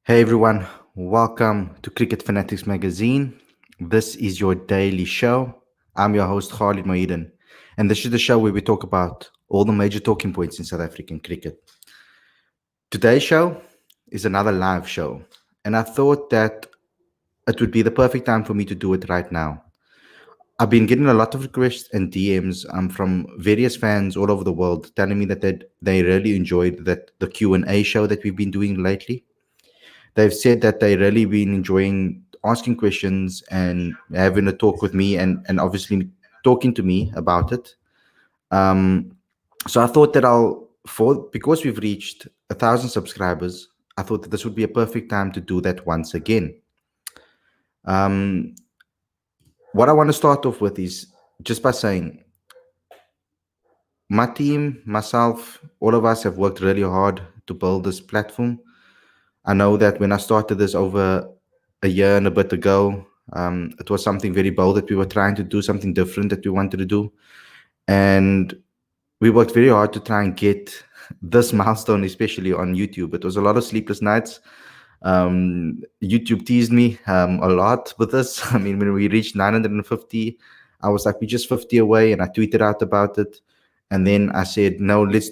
Hey everyone, welcome to Cricket Fanatics Magazine. This is your daily show. I'm your host Khalid Mohidin, and this is the show where we talk about all the major talking points in South African cricket. Today's show is another live show, and I thought that it would be the perfect time for me to do it right now. I've been getting a lot of requests and DMs from various fans all over the world telling me that they really enjoyed the Q&A show that we've been doing lately. They've said that they really been enjoying asking questions and having a talk with me and obviously talking to me about it. Um, so I thought that because we've reached 1,000 subscribers, I thought that this would be a perfect time to do that once again. Um, what I want to start off with is just by saying my team, myself, all of us have worked really hard to build this platform. I know that when I started this over a year and a bit ago, it was something very bold that we were trying to do, something different that we wanted to do. And we worked very hard to try and get this milestone, especially on YouTube. It was a lot of sleepless nights. YouTube teased me a lot with this. I mean, when we reached 950, I was like, we're just 50 away, and I tweeted out about it. And then I said, no, let's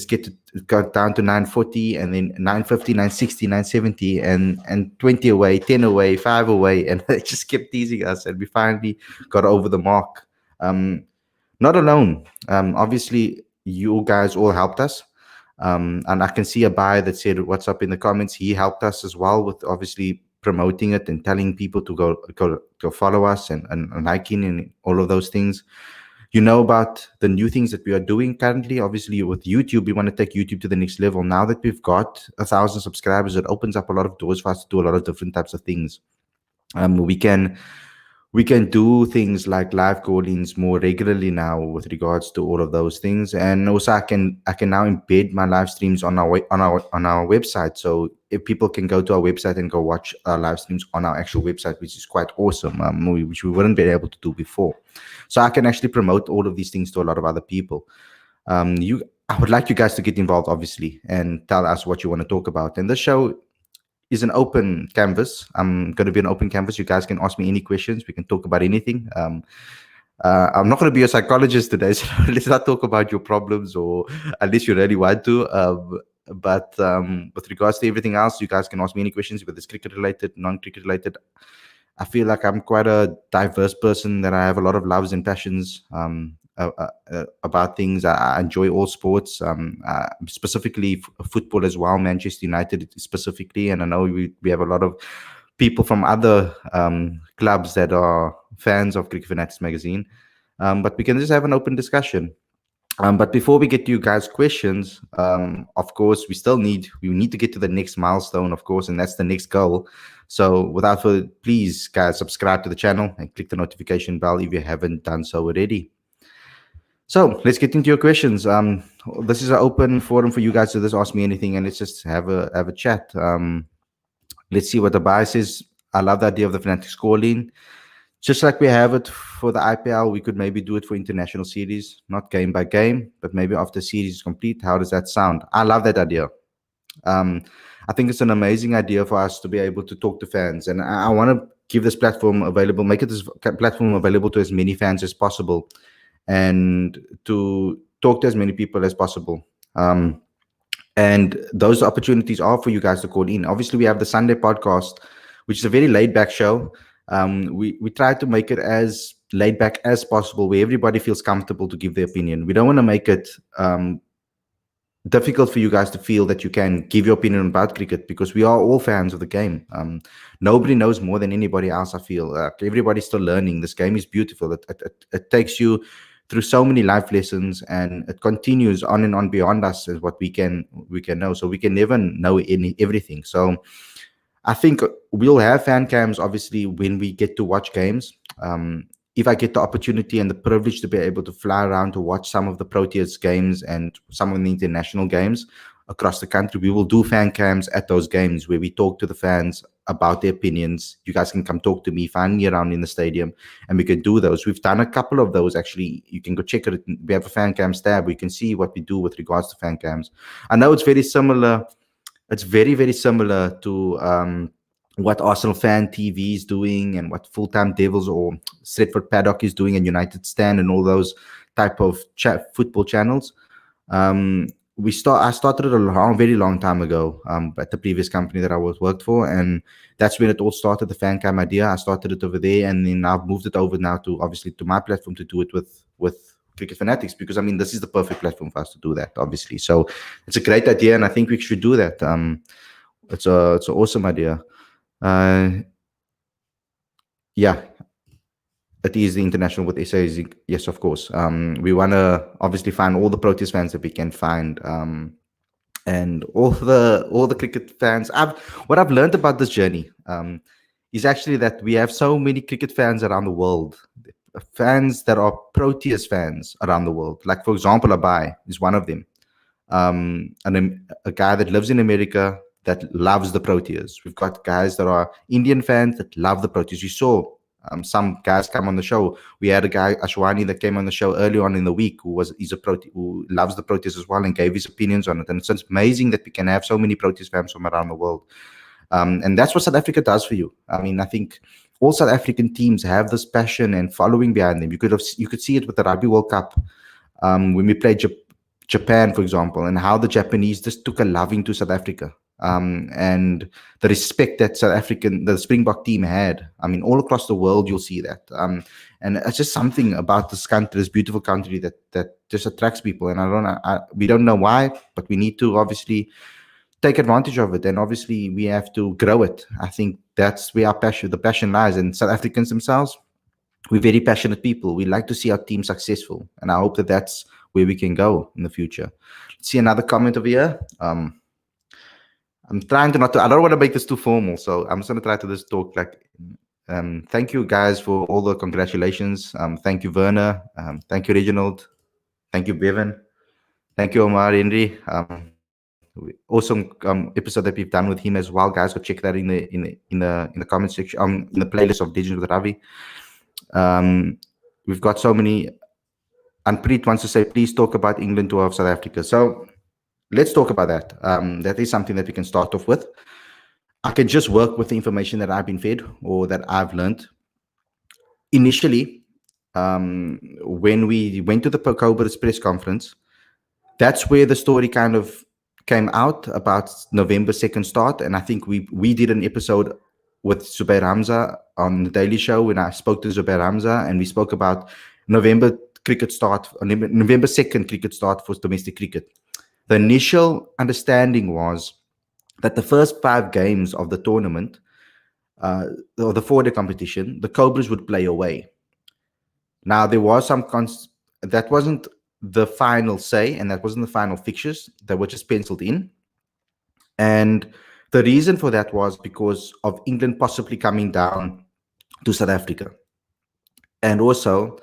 get to go down to 940, and then 950, 960, 970, and 20 away, 10 away, 5 away. And they just kept teasing us. And we finally got over the mark. Not alone. Obviously, you guys all helped us. And I can see a buyer that said, what's up in the comments. He helped us as well with obviously promoting it and telling people to go follow us and liking and all of those things. You know about the new things that we are doing currently. Obviously, with YouTube, we want to take YouTube to the next level. Now that we've got 1,000 subscribers, it opens up a lot of doors for us to do a lot of different types of things. We can do things like live callings more regularly now with regards to all of those things, and also I can now embed my live streams on our website. So if people can go to our website and go watch our live streams on our actual website, which is quite awesome, which we wouldn't be able to do before. So I can actually promote all of these things to a lot of other people. I would like you guys to get involved, obviously, and tell us what you want to talk about. And this show is an open canvas. I'm going to be an open canvas. You guys can ask me any questions. We can talk about anything. I'm not going to be a psychologist today, so let's not talk about your problems, or unless you really want to. But with regards to everything else, you guys can ask me any questions, whether it's cricket related, non-cricket related. I feel like I'm quite a diverse person, that I have a lot of loves and passions about things. I enjoy all sports, specifically football as well, Manchester United specifically. And I know we have a lot of people from other clubs that are fans of Cricket Fanatics Magazine. But we can just have an open discussion. But before we get to you guys' questions, of course, we need to get to the next milestone, of course, and that's the next goal. So without further, please, guys, subscribe to the channel and click the notification bell if you haven't done so already. So let's get into your questions. This is an open forum for you guys to just ask me anything, and let's just have a chat. Let's see what the buyer says. I love the idea of the Fanatics calling. Just like we have it for the IPL, we could maybe do it for international series, not game by game, but maybe after series is complete. How does that sound? I love that idea. I think it's an amazing idea for us to be able to talk to fans, and I want to give this platform available, make it this platform available to as many fans as possible, and to talk to as many people as possible. And those opportunities are for you guys to call in. Obviously, we have the Sunday podcast, which is a very laid back show. We try to make it as laid back as possible, where everybody feels comfortable to give their opinion. We don't want to make it difficult for you guys to feel that you can give your opinion about cricket, because we are all fans of the game. Nobody knows more than anybody else, I feel. Everybody's still learning. This game is beautiful. It takes you through so many life lessons, and it continues on and on beyond us is what we can know. So we can never know everything. So I think we'll have fan cams, obviously, when we get to watch games. If I get the opportunity and the privilege to be able to fly around to watch some of the Proteas games and some of the international games across the country, we will do fan cams at those games where we talk to the fans about their opinions. You guys can come talk to me, find me around in the stadium, and we can do those. We've done a couple of those, actually. You can go check it. We have a fan cams tab where you can see what we do with regards to fan cams. I know it's very similar. it's very, very similar to what Arsenal Fan TV is doing and what Full Time Devils or Stretford Paddock is doing and United Stand and all those type of football channels. Um, I started it very long time ago at the previous company that I worked for, and that's when it all started. The fan cam idea, I started it over there, and then I've moved it over now to obviously to my platform to do it with Cricket Fanatics, because I mean this is the perfect platform for us to do that, obviously. So it's a great idea, and I think we should do that. It's an awesome idea. Uh, yeah, it is the international with SA. Yes, of course. We want to obviously find all the Proteas fans that we can find, and all the cricket fans. What I've learned about this journey is actually that we have so many cricket fans around the world, fans that are Proteas fans around the world. Like for example, Abhai is one of them. And a guy that lives in America that loves the Proteas. We've got guys that are Indian fans that love the Proteas. You saw some guys come on the show. We had a guy Ashwani that came on the show early on in the week who loves the Proteas as well and gave his opinions on it. And it's amazing that we can have so many Proteas fans from around the world. And that's what South Africa does for you. I mean, I think all South African teams have this passion and following behind them. You could see it with the Rugby World Cup when we played Japan, for example, and how the Japanese just took a loving to South Africa. And the respect that the Springbok team had. I mean, all across the world, you'll see that. And it's just something about this country, this beautiful country that just attracts people. And we don't know why, but we need to obviously take advantage of it. And obviously we have to grow it. I think that's where the passion lies. And South Africans themselves, we're very passionate people. We like to see our team successful. And I hope that that's where we can go in the future. Let's see another comment over here. I'm trying to I don't want to make this too formal, so I'm just going to try to just talk like, thank you guys for all the congratulations. Thank you, Werner. Thank you, Reginald. Thank you, Bevan. Thank you, Omar, Henry. Awesome episode that we've done with him as well, guys. Go check that in the comment section, in the playlist of Digital with Ravi. We've got so many. Anpreet wants to say, please talk about England tour of South Africa. So let's talk about that. That is something that we can start off with. I can just work with the information that I've been fed or that I've learned. Initially, when we went to the Kobus press conference, that's where the story kind of came out about November 2nd start. And I think we did an episode with Zubair Hamza on the Daily Show when I spoke to Zubair Hamza, and we spoke about November 2nd cricket start for domestic cricket. The initial understanding was that the first 5 games of the tournament, or the 4-day competition, the Cobras would play away. Now, there was some that wasn't the final say, and that wasn't the final fixtures. They were just penciled in. And the reason for that was because of England possibly coming down to South Africa. And also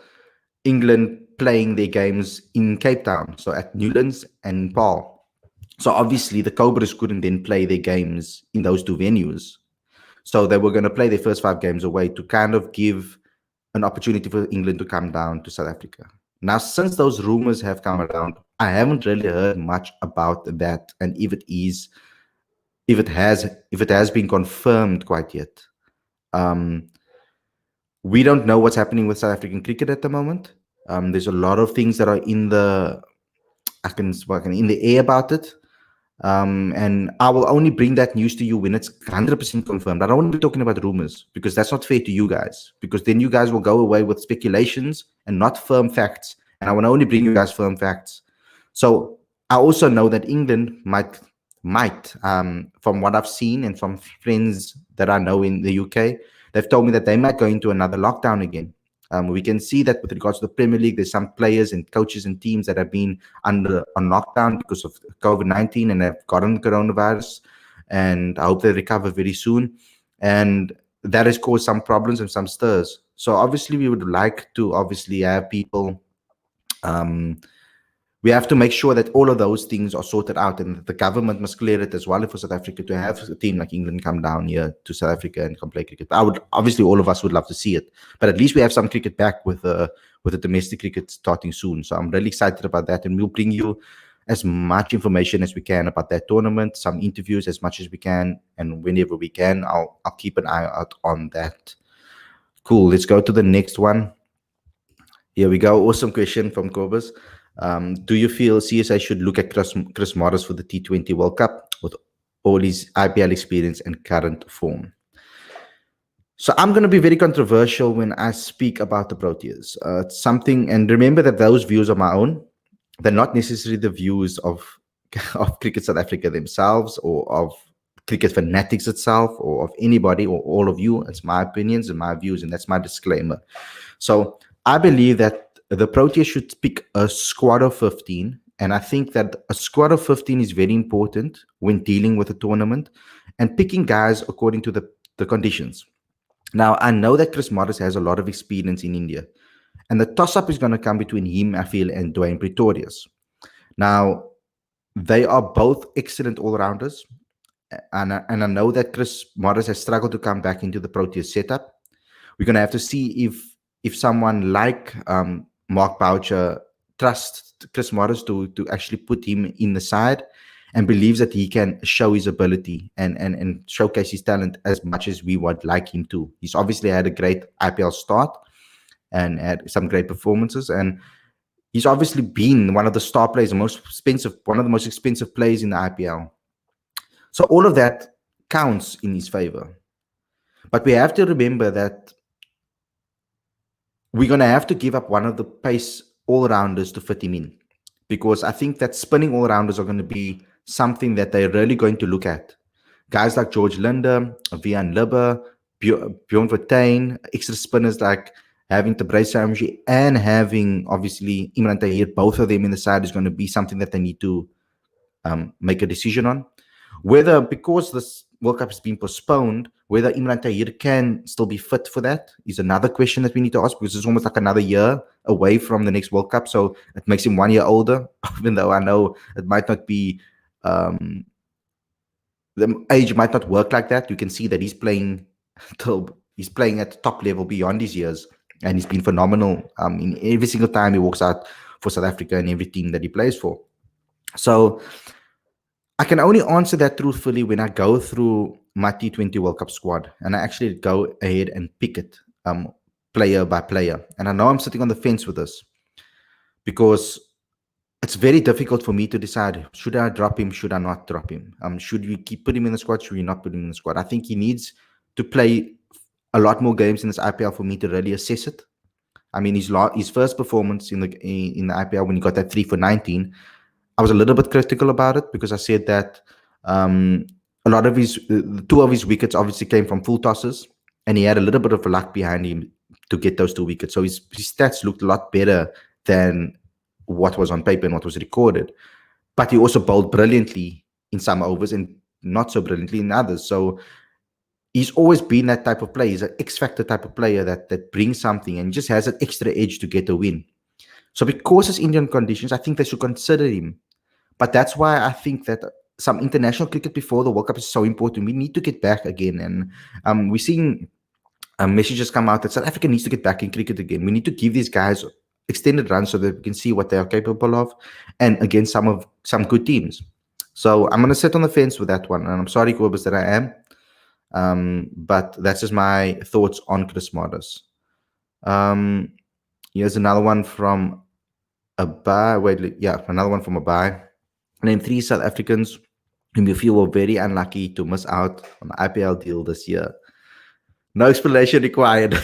England playing their games in Cape Town, so at Newlands and Paarl. So obviously the Cobras couldn't then play their games in those 2 venues. So they were going to play their first 5 games away to kind of give an opportunity for England to come down to South Africa. Now, since those rumors have come around, I haven't really heard much about that, and if it has been confirmed quite yet. We don't know what's happening with South African cricket at the moment. There's a lot of things that are in the air about it. And I will only bring that news to you when it's 100% confirmed. I don't want to be talking about rumors, because that's not fair to you guys, because then you guys will go away with speculations and not firm facts. And I want to only bring you guys firm facts. So I also know that England might, from what I've seen and from friends that I know in the UK, they've told me that they might go into another lockdown again. We can see that with regards to the Premier League, there's some players and coaches and teams that have been on lockdown because of COVID-19 and have gotten coronavirus. And I hope they recover very soon. And that has caused some problems and some stirs. So obviously, we would like to have people. We have to make sure that all of those things are sorted out, and the government must clear it as well for South Africa to have a team like England come down here to South Africa and come play cricket. Obviously, all of us would love to see it, but at least we have some cricket back with the domestic cricket starting soon. So I'm really excited about that, and we'll bring you as much information as we can about that tournament, some interviews as much as we can, and whenever we can, I'll keep an eye out on that. Cool. Let's go to the next one. Here we go. Awesome question from Kobus. Do you feel CSA should look at Chris Morris for the T20 World Cup with all his IPL experience and current form? So I'm going to be very controversial when I speak about the Proteas. It's something, and remember that those views are my own. They're not necessarily the views of Cricket South Africa themselves, or of Cricket Fanatics itself, or of anybody, or all of you. It's my opinions and my views, and that's my disclaimer. So I believe that the Proteas should pick a squad of 15, and I think that a squad of 15 is very important when dealing with a tournament and picking guys according to the conditions. Now, I know that Chris Morris has a lot of experience in India, and the toss-up is going to come between him, I feel, and Dwayne Pretorius. Now, they are both excellent all-rounders, and I know that Chris Morris has struggled to come back into the Proteas setup. We're going to have to see if someone like Mark Boucher trusts Chris Morris to actually put him in the side and believes that he can show his ability and showcase his talent as much as we would like him to. He's obviously had a great IPL start and had some great performances, and he's obviously been one of the star players, one of the most expensive players in the IPL. So all of that counts in his favor. But we have to remember that we're going to have to give up one of the pace all-rounders to fit him in, because I think that spinning all-rounders are going to be something that they're really going to look at. Guys like George Linder, Vian Libber, Bjorn Vertain, extra spinners like having Tabrez Ramji and having, obviously, Imran Tahir, both of them in the side is going to be something that they need to make a decision on. Whether, because this World Cup has been postponed, whether Imran Tahir can still be fit for that is another question that we need to ask, because it's almost like another year away from the next World Cup. So it makes him 1 year older, even though I know it might not be, the age might not work like that. You can see that he's playing at the top level beyond his years, and he's been phenomenal in every single time he walks out for South Africa and every team that he plays for. So I can only answer that truthfully when I go through my T20 World Cup squad and I actually go ahead and pick it player by player. And I know I'm sitting on the fence with this, because it's very difficult for me to decide, should I drop him, should I not drop him? Should we put him in the squad, should we not put him in the squad? I think he needs to play a lot more games in this IPL for me to really assess it. I mean, his first performance in the IPL, when he got that 3 for 19, I was a little bit critical about it, because I said that a lot of two of his wickets obviously came from full tosses, and he had a little bit of luck behind him to get those 2 wickets. So his stats looked a lot better than what was on paper and what was recorded. But he also bowled brilliantly in some overs and not so brilliantly in others. So he's always been that type of player. He's an X-factor type of player that brings something and just has an extra edge to get a win. So because it's Indian conditions, I think they should consider him. But that's why I think that some international cricket before the World Cup is so important. We need to get back again. And we're seeing messages come out that South Africa needs to get back in cricket again. We need to give these guys extended runs so that we can see what they are capable of, and against some good teams. So I'm going to sit on the fence with that one. And I'm sorry, Kobus, that I am. But that's just my thoughts on Chris Morris. Here's another one from Abhai. Another one from Abhai. Name 3 South Africans whom you feel were very unlucky to miss out on the IPL deal this year. No explanation required.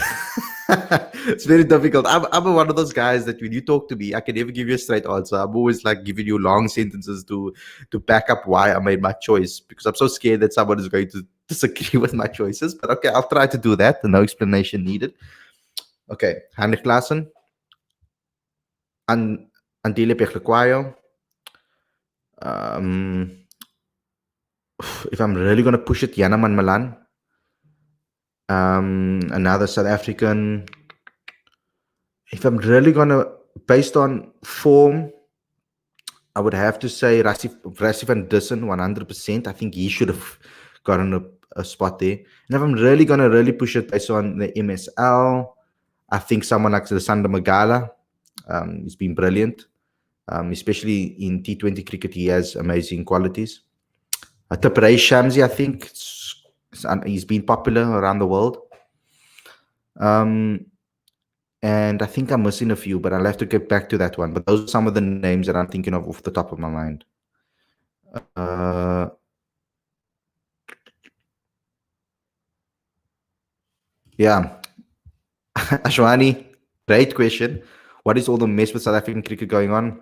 It's very difficult. I'm one of those guys that when you talk to me, I can never give you a straight answer. I'm always like giving you long sentences to back up why I made my choice, because I'm so scared that someone is going to disagree with my choices. But okay, I'll try to do that. No explanation needed. Okay, Heinrich Klaassen, Andile Pechlikwayo. If I'm really going to push it, Yanaman Malan. Another South African. If I'm really going to, based on form, I would have to say Rassie van Dussen, 100%. I think he should have gotten a spot there. And if I'm really going to really push it based on the MSL, I think someone like Sandra Magala, he's been brilliant. especially in T20 cricket. He has amazing qualities. Tapray Shamsi, I think he's been popular around the world. And I think I'm missing a few, but I'll have to get back to that one. But those are some of the names that I'm thinking of off the top of my mind. Yeah. Ashwani, great question. What is all the mess with South African cricket going on?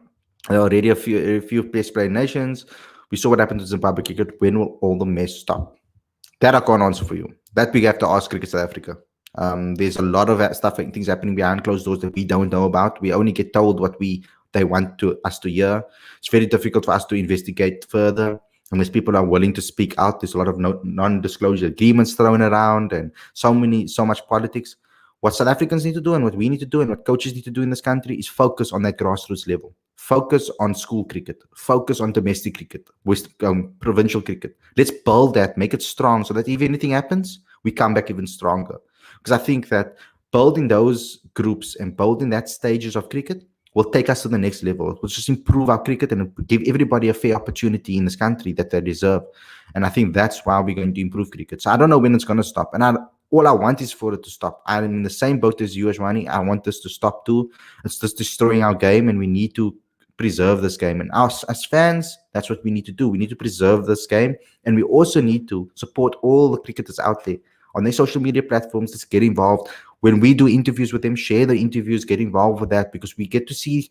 There are already a few best playing nations. We saw what happened to Zimbabwe cricket. When will all the mess stop? That I can't answer for you. That we have to ask Cricket South Africa. There's a lot of stuff, things happening behind closed doors that we don't know about. We only get told what they want us to hear. It's very difficult for us to investigate further unless people are willing to speak out. There's a lot of non-disclosure agreements thrown around, and so much politics. What South Africans need to do, and what we need to do, and what coaches need to do in this country is focus on that grassroots level. Focus on school cricket. Focus on domestic cricket, provincial cricket. Let's build that, make it strong, so that if anything happens, we come back even stronger. Because I think that building those groups and building that stages of cricket will take us to the next level. It will just improve our cricket and give everybody a fair opportunity in this country that they deserve. And I think that's why we're going to improve cricket. So I don't know when it's going to stop. And all I want is for it to stop. I'm in the same boat as you, Ashwani. I want this to stop too. It's just destroying our game, and we need to preserve this game. And us as fans, that's what we need to do. We need to preserve this game, and we also need to support all the cricketers out there on their social media platforms. Let's get involved. When we do interviews with them, share the interviews, get involved with that, because we get to see,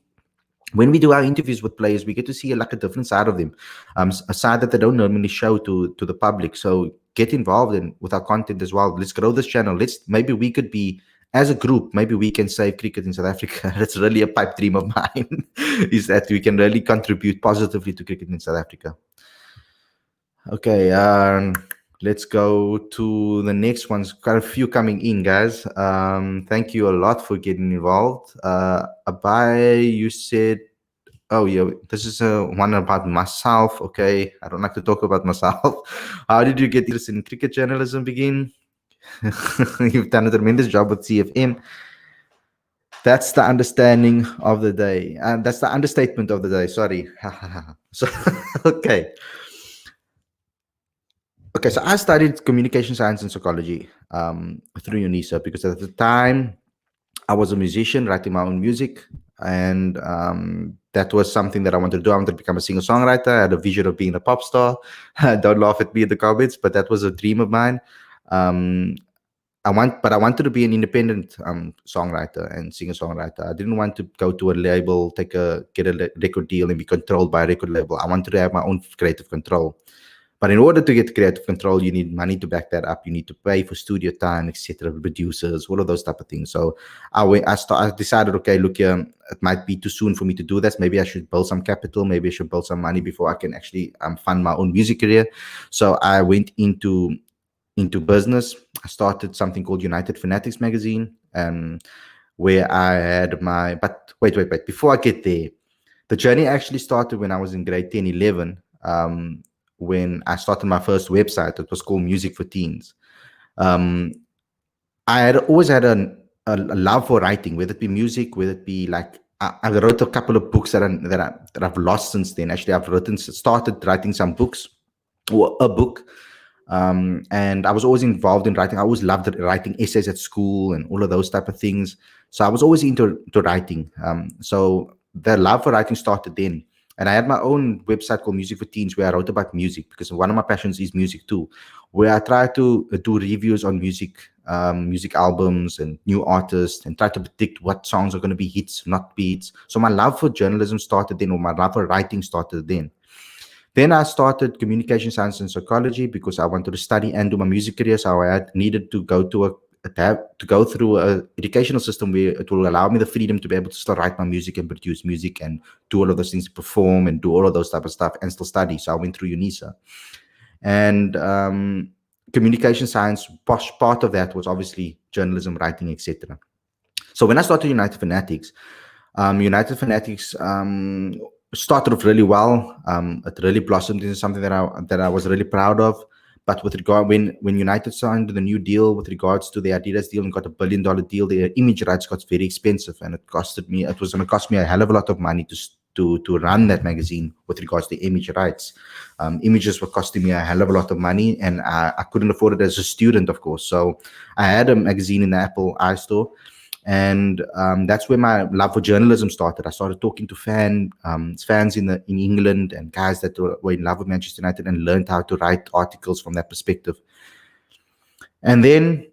when we do our interviews with players, we get to see a different side of them, a side that they don't normally show to the public. So get involved with our content as well. Let's grow this channel. Maybe we could be, as a group, maybe we can save cricket in South Africa. That's really a pipe dream of mine, is that we can really contribute positively to cricket in South Africa. Okay, let's go to the next ones. Got a few coming in, guys. Thank you a lot for getting involved. Abhai, you said, oh yeah, this is one about myself. Okay, I don't like to talk about myself. How did you get interested in cricket journalism begin? You've done a tremendous job with CFM. That's the understanding of the day. And that's the understatement of the day. Sorry. So, okay. Okay, so I studied communication science and psychology through UNISA, because at the time I was a musician writing my own music, and that was something that I wanted to do. I wanted to become a singer-songwriter. I had a vision of being a pop star. Don't laugh at me in the comments, but that was a dream of mine. I wanted to be an independent songwriter and singer-songwriter. I didn't want to go to a label, get a record deal and be controlled by a record label. I wanted to have my own creative control. But in order to get creative control, you need money to back that up. You need to pay for studio time, etc., producers, all of those type of things. So I decided, okay, look here, it might be too soon for me to do this. Maybe I should build some capital. Maybe I should build some money before I can actually fund my own music career. So I went into business. I started something called United Fanatics Magazine, where I had my... But wait. Before I get there, the journey actually started when I was in grade 10, 11. When I started my first website. It was called Music for Teens. I had always had a love for writing, whether it be music, whether it be I wrote a couple of books that I've lost since then. Actually, I've started writing some books, or a book. And I was always involved in writing. I always loved writing essays at school and all of those type of things. So I was always into writing. So the love for writing started then. And I had my own website called Music for Teens, where I wrote about music, because one of my passions is music too, where I try to do reviews on music albums and new artists, and try to predict what songs are going to be hits, not be hits. So my love for journalism started then, or my love for writing started then. Then I started communication science and psychology, because I wanted to study and do my music career. So I needed to go through an educational system where it will allow me the freedom to be able to still write my music and produce music and do all of those things, perform and do all of those type of stuff, and still study. So I went through UNISA. And communication science, part of that was obviously journalism, writing, etc. So when I started United Fanatics, started off really well. It really blossomed into something that I was really proud of. But with regard, when United signed the new deal with regards to the Adidas deal and got $1 billion deal, their image rights got very expensive, and it was going to cost me a hell of a lot of money to run that magazine with regards to image rights. Images were costing me a hell of a lot of money, and I couldn't afford it as a student, of course. So I had a magazine in the Apple iStore, and that's where my love for journalism started. I started talking to fans in England and guys that were in love with Manchester United, and learned how to write articles from that perspective. And then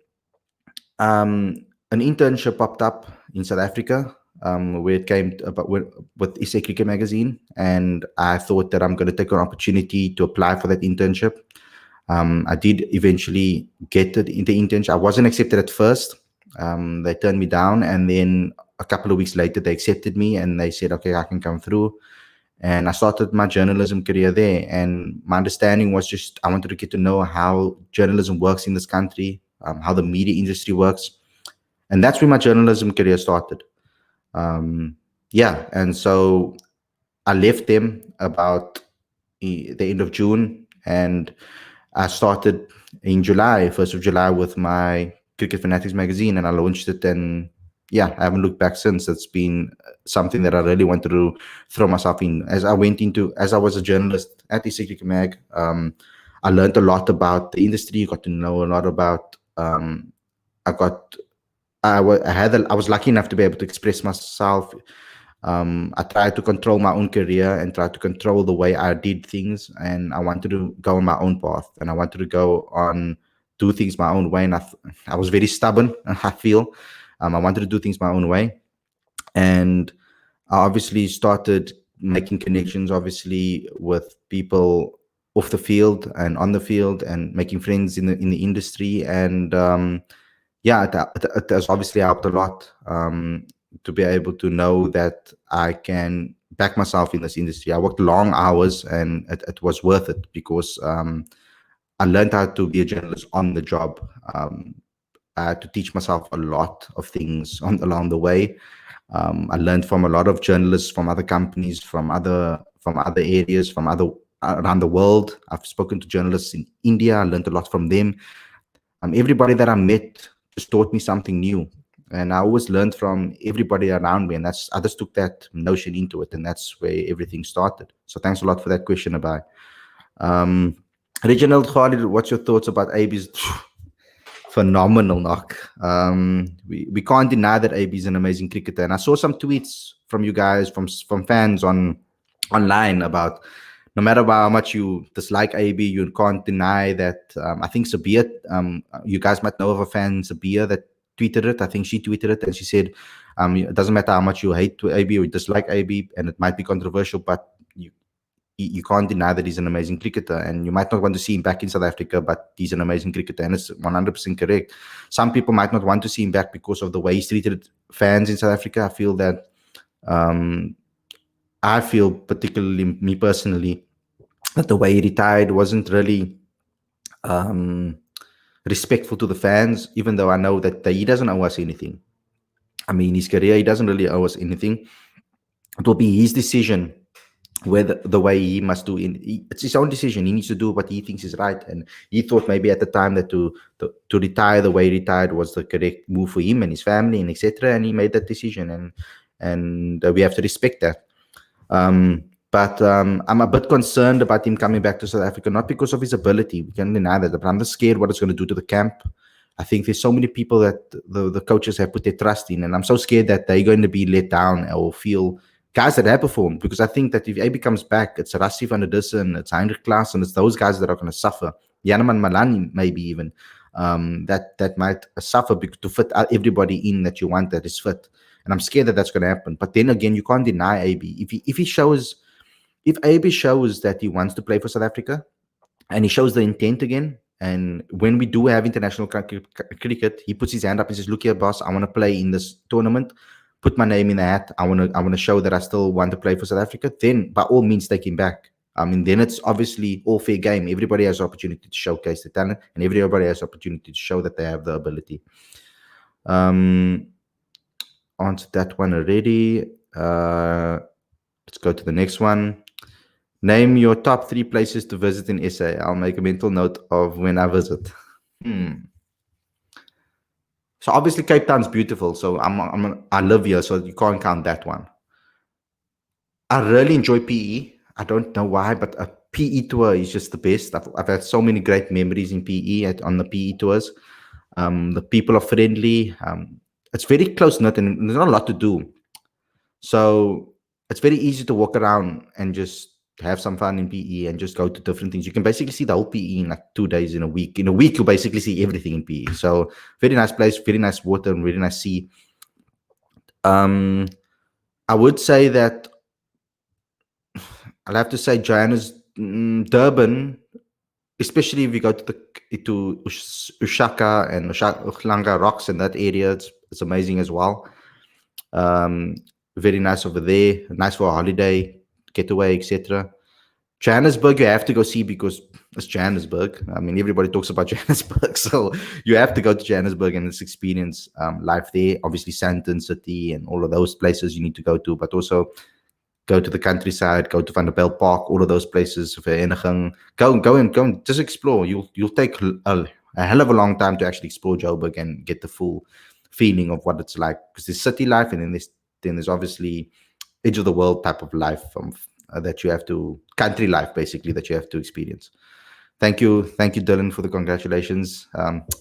an internship popped up in South Africa, where it came about with SA Cricket Magazine, and I thought that I'm going to take an opportunity to apply for that internship. I did eventually get the internship. I wasn't accepted at first. They turned me down, and then a couple of weeks later, they accepted me, and they said, "Okay, I can come through." And I started my journalism career there. And my understanding was just I wanted to get to know how journalism works in this country, how the media industry works, and that's where my journalism career started. And so I left them about the end of June, and I started in July, 1st of July, with my Cricket Fanatics magazine, and I launched it. And I haven't looked back since. It's been something that I really wanted to throw myself in. As I was a journalist at the Cricket Mag, I learned a lot about the industry, got to know a lot about, I was lucky enough to be able to express myself. I tried to control my own career and try to control the way I did things, and I wanted to go on my own path, and I wanted to do things my own way. And I was very stubborn, I feel. I wanted to do things my own way, and I obviously started making connections, obviously, with people off the field and on the field, and making friends in the industry. And it has obviously helped a lot, to be able to know that I can back myself in this industry. I worked long hours, and it was worth it, because I learned how to be a journalist on the job. I had to teach myself a lot of things along the way. I learned from a lot of journalists from other companies, from other areas, from other around the world. I've spoken to journalists in India. I learned a lot from them. Everybody that I met just taught me something new, and I always learned from everybody around me. And I just took that notion into it, and that's where everything started. So thanks a lot for that question, Abhai. Reginald Khalid, what's your thoughts about AB's phenomenal knock? We can't deny that AB is an amazing cricketer, and I saw some tweets from you guys, from fans online, about no matter how much you dislike AB, you can't deny that. I think Sabia, you guys might know of a fan, Sabia, that tweeted it. I think she tweeted it, and she said, it doesn't matter how much you hate AB or you dislike AB, and it might be controversial, but you can't deny that he's an amazing cricketer, and you might not want to see him back in South Africa, but he's an amazing cricketer, and it's 100% correct. Some people might not want to see him back because of the way he's treated fans in South Africa. I feel that, particularly me personally, that the way he retired wasn't really respectful to the fans, even though I know that he doesn't owe us anything. I mean, his career, he doesn't really owe us anything. It will be his decision whether the way he must do it's his own decision. He needs to do what he thinks is right, and he thought maybe at the time that to retire the way he retired was the correct move for him and his family and etc., and he made that decision, and we have to respect that. But I'm a bit concerned about him coming back to South Africa, not because of his ability, we can't deny that, but I'm just scared what it's going to do to the camp. I think there's so many people that the coaches have put their trust in, and I'm so scared that they're going to be let down or feel guys that have performed, because I think that if AB comes back, it's Rassie van der Dussen, it's Heinrich Klaas, and it's those guys that are going to suffer. Janeman Malani, maybe even, that might suffer to fit everybody in that you want that is fit. And I'm scared that that's going to happen. But then again, you can't deny AB. If AB shows that he wants to play for South Africa, and he shows the intent again, and when we do have international cricket, he puts his hand up and says, "Look here, boss, I want to play in this tournament. Put my name in the hat. I want to show that I still want to play for South Africa." Then, by all means, take him back. I mean, then it's obviously all fair game. Everybody has the opportunity to showcase the talent, and everybody has the opportunity to show that they have the ability. Answered that one already. Let's go to the next one. Name your top 3 places to visit in SA. I'll make a mental note of when I visit. So obviously Cape Town's beautiful. So I live here, so you can't count that one. I really enjoy PE. I don't know why, but a PE tour is just the best. I've had so many great memories in PE on the PE tours. The people are friendly. It's very close knit and there's not a lot to do. So it's very easy to walk around and just have some fun in PE and just go to different things. You can basically see the whole PE in like 2 days in a week. In a week, you basically see everything in PE. So very nice place, very nice water, and very nice sea. Um, I would say that I'll have to say Durban, especially if you go to Ushaka and Uhlanga Rocks and that area. It's amazing as well. Um, Very nice over there. Nice for a holiday, getaway, etc. Johannesburg, you have to go see because it's Johannesburg. I mean, everybody talks about Johannesburg, so you have to go to Johannesburg and experience life there. Obviously, Sandton City and all of those places you need to go to, but also go to the countryside, go to Vanderbilt Park, all of those places. Go and just explore. You'll take a hell of a long time to actually explore Joburg and get the full feeling of what it's like. Because there's city life, and then there's obviously edge of the world type of life that you have to country life basically that you have to experience. Thank you, Dylan, for the congratulations.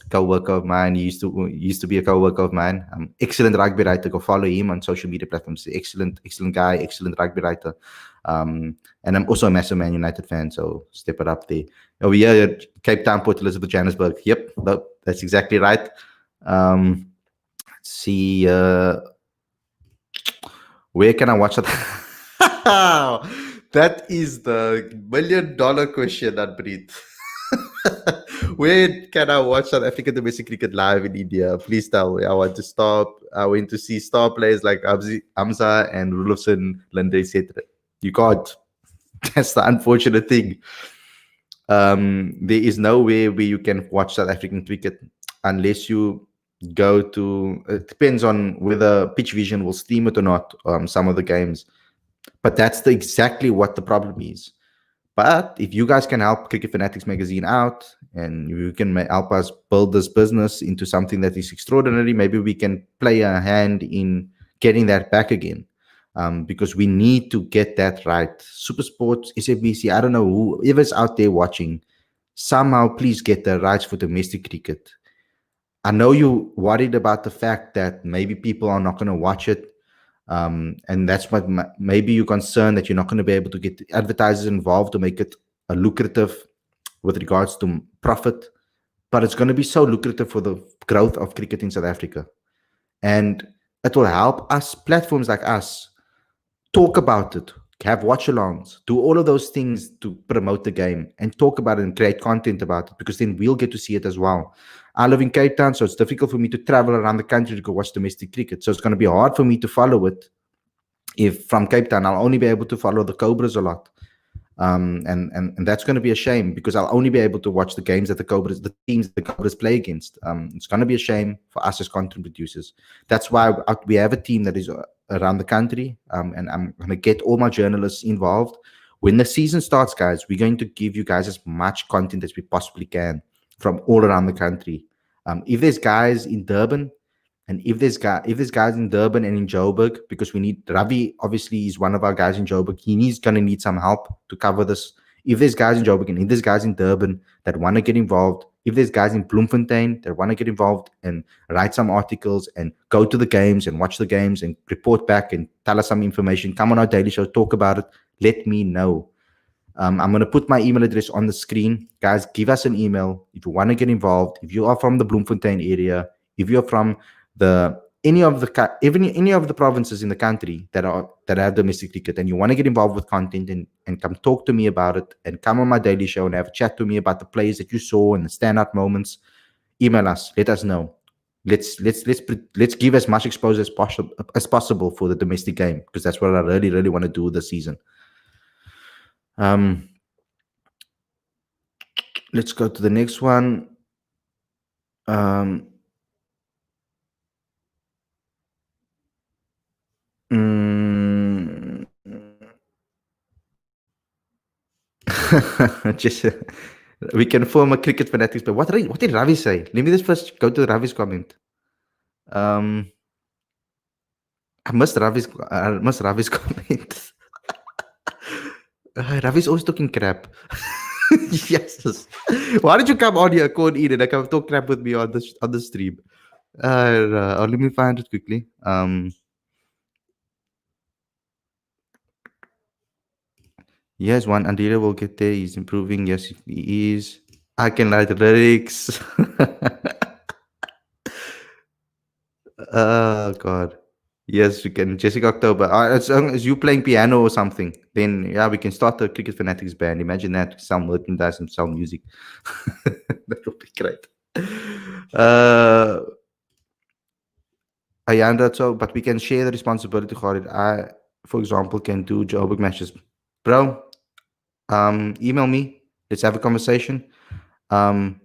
Co-worker of mine, he used to be a co-worker of mine. Excellent rugby writer. Go follow him on social media platforms. Excellent guy, excellent rugby writer. And I'm also a massive Man United fan, so step it up there. Over here, Cape Town, Port Elizabeth, Johannesburg. Yep, that's exactly right. Let's see, where can I watch it? That is the $1 million question, Anpreet. Where can I watch South African domestic cricket live in India? Please tell me. I want to stop. I went to see star players like Amza and Rulofson, Linde, etc. You can't. That's the unfortunate thing. There is nowhere where you can watch South African cricket unless you go to. It depends on whether Pitch Vision will stream it or not. Some of the games, but that's exactly what the problem is. But if you guys can help Cricket Fanatics Magazine out and you can help us build this business into something that is extraordinary, maybe we can play a hand in getting that back again. Because we need to get that right. Super Sports, SABC, I don't know, whoever's out there watching, somehow please get the rights for domestic cricket. I know you're worried about the fact that maybe people are not going to watch it. And that's what maybe you're concerned that you're not going to be able to get advertisers involved to make it a lucrative with regards to profit. But it's going to be so lucrative for the growth of cricket in South Africa. And it will help us, platforms like us, talk about it, have watch-alongs, do all of those things to promote the game and talk about it and create content about it, because then we'll get to see it as well. I live in Cape Town, so it's difficult for me to travel around the country to go watch domestic cricket. So it's going to be hard for me to follow it. If from Cape Town, I'll only be able to follow the Cobras a lot. And that's going to be a shame because I'll only be able to watch the games that the teams that the Cobras play against. It's going to be a shame for us as content producers. That's why we have a team that is around the country, and I'm going to get all my journalists involved. When the season starts, guys, we're going to give you guys as much content as we possibly can from all around the country. If there's guys in Durban, and if there's guys in Durban and in Joburg, because we need Ravi, obviously is one of our guys in Joburg. He's gonna need some help to cover this. If there's guys in Joburg and if there's guys in Durban that want to get involved, if there's guys in Bloemfontein that want to get involved and write some articles and go to the games and watch the games and report back and tell us some information, come on our daily show, talk about it, let me know. I'm going to put my email address on the screen. Guys, give us an email if you want to get involved. If you are from the Bloemfontein area, if you're from any of the provinces in the country that have domestic cricket and you want to get involved with content and come talk to me about it and come on my daily show and have a chat to me about the plays that you saw and the standout moments, email us. Let us know. Let's give as much exposure as possible for the domestic game, because that's what I really, really want to do this season. Let's go to the next one. Just we can form a cricket fanatics. But what did Ravi say? Let me just first go to Ravi's comment. I missed Ravi's comment. Ravi's always talking crap. Yes. Why did you come on here, call in, and come talk crap with me on the stream? Let me find it quickly. Yes, one Andrea will get there. He's improving. Yes, he is. I can write lyrics. Oh God. Yes, we can. Jessica October. As long as you playing piano or something, then yeah, we can start a Cricket Fanatics band. Imagine that. Some merchandise and some music. That would be great. Uh, Ayanda, so but we can share the responsibility for it. I, for example, can do Joburg matches. Bro, email me. Let's have a conversation. Um,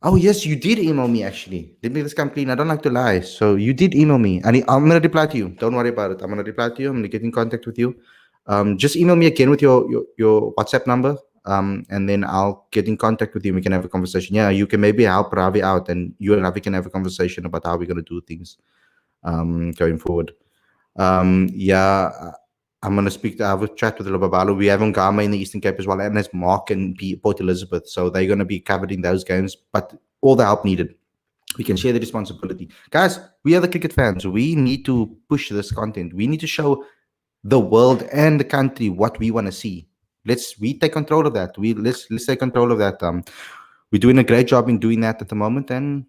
oh yes, you did email me actually. Let me just come clean. I don't like to lie. So you did email me, and I'm gonna reply to you. Don't worry about it. I'm gonna reply to you. I'm gonna get in contact with you. Just email me again with your WhatsApp number. And then I'll get in contact with you. We can have a conversation. Yeah, you can maybe help Ravi out, and you and Ravi can have a conversation about how we're gonna do things going forward. Yeah, I'm going to have a chat with Lobabalo. We have Ngama in the Eastern Cape as well, and there's Mark and Port Elizabeth. So they're going to be covered in those games, but all the help needed. We can share the responsibility. Guys, we are the cricket fans. We need to push this content. We need to show the world and the country what we want to see. We take control of that. Let's take control of that. We're doing a great job in doing that at the moment, and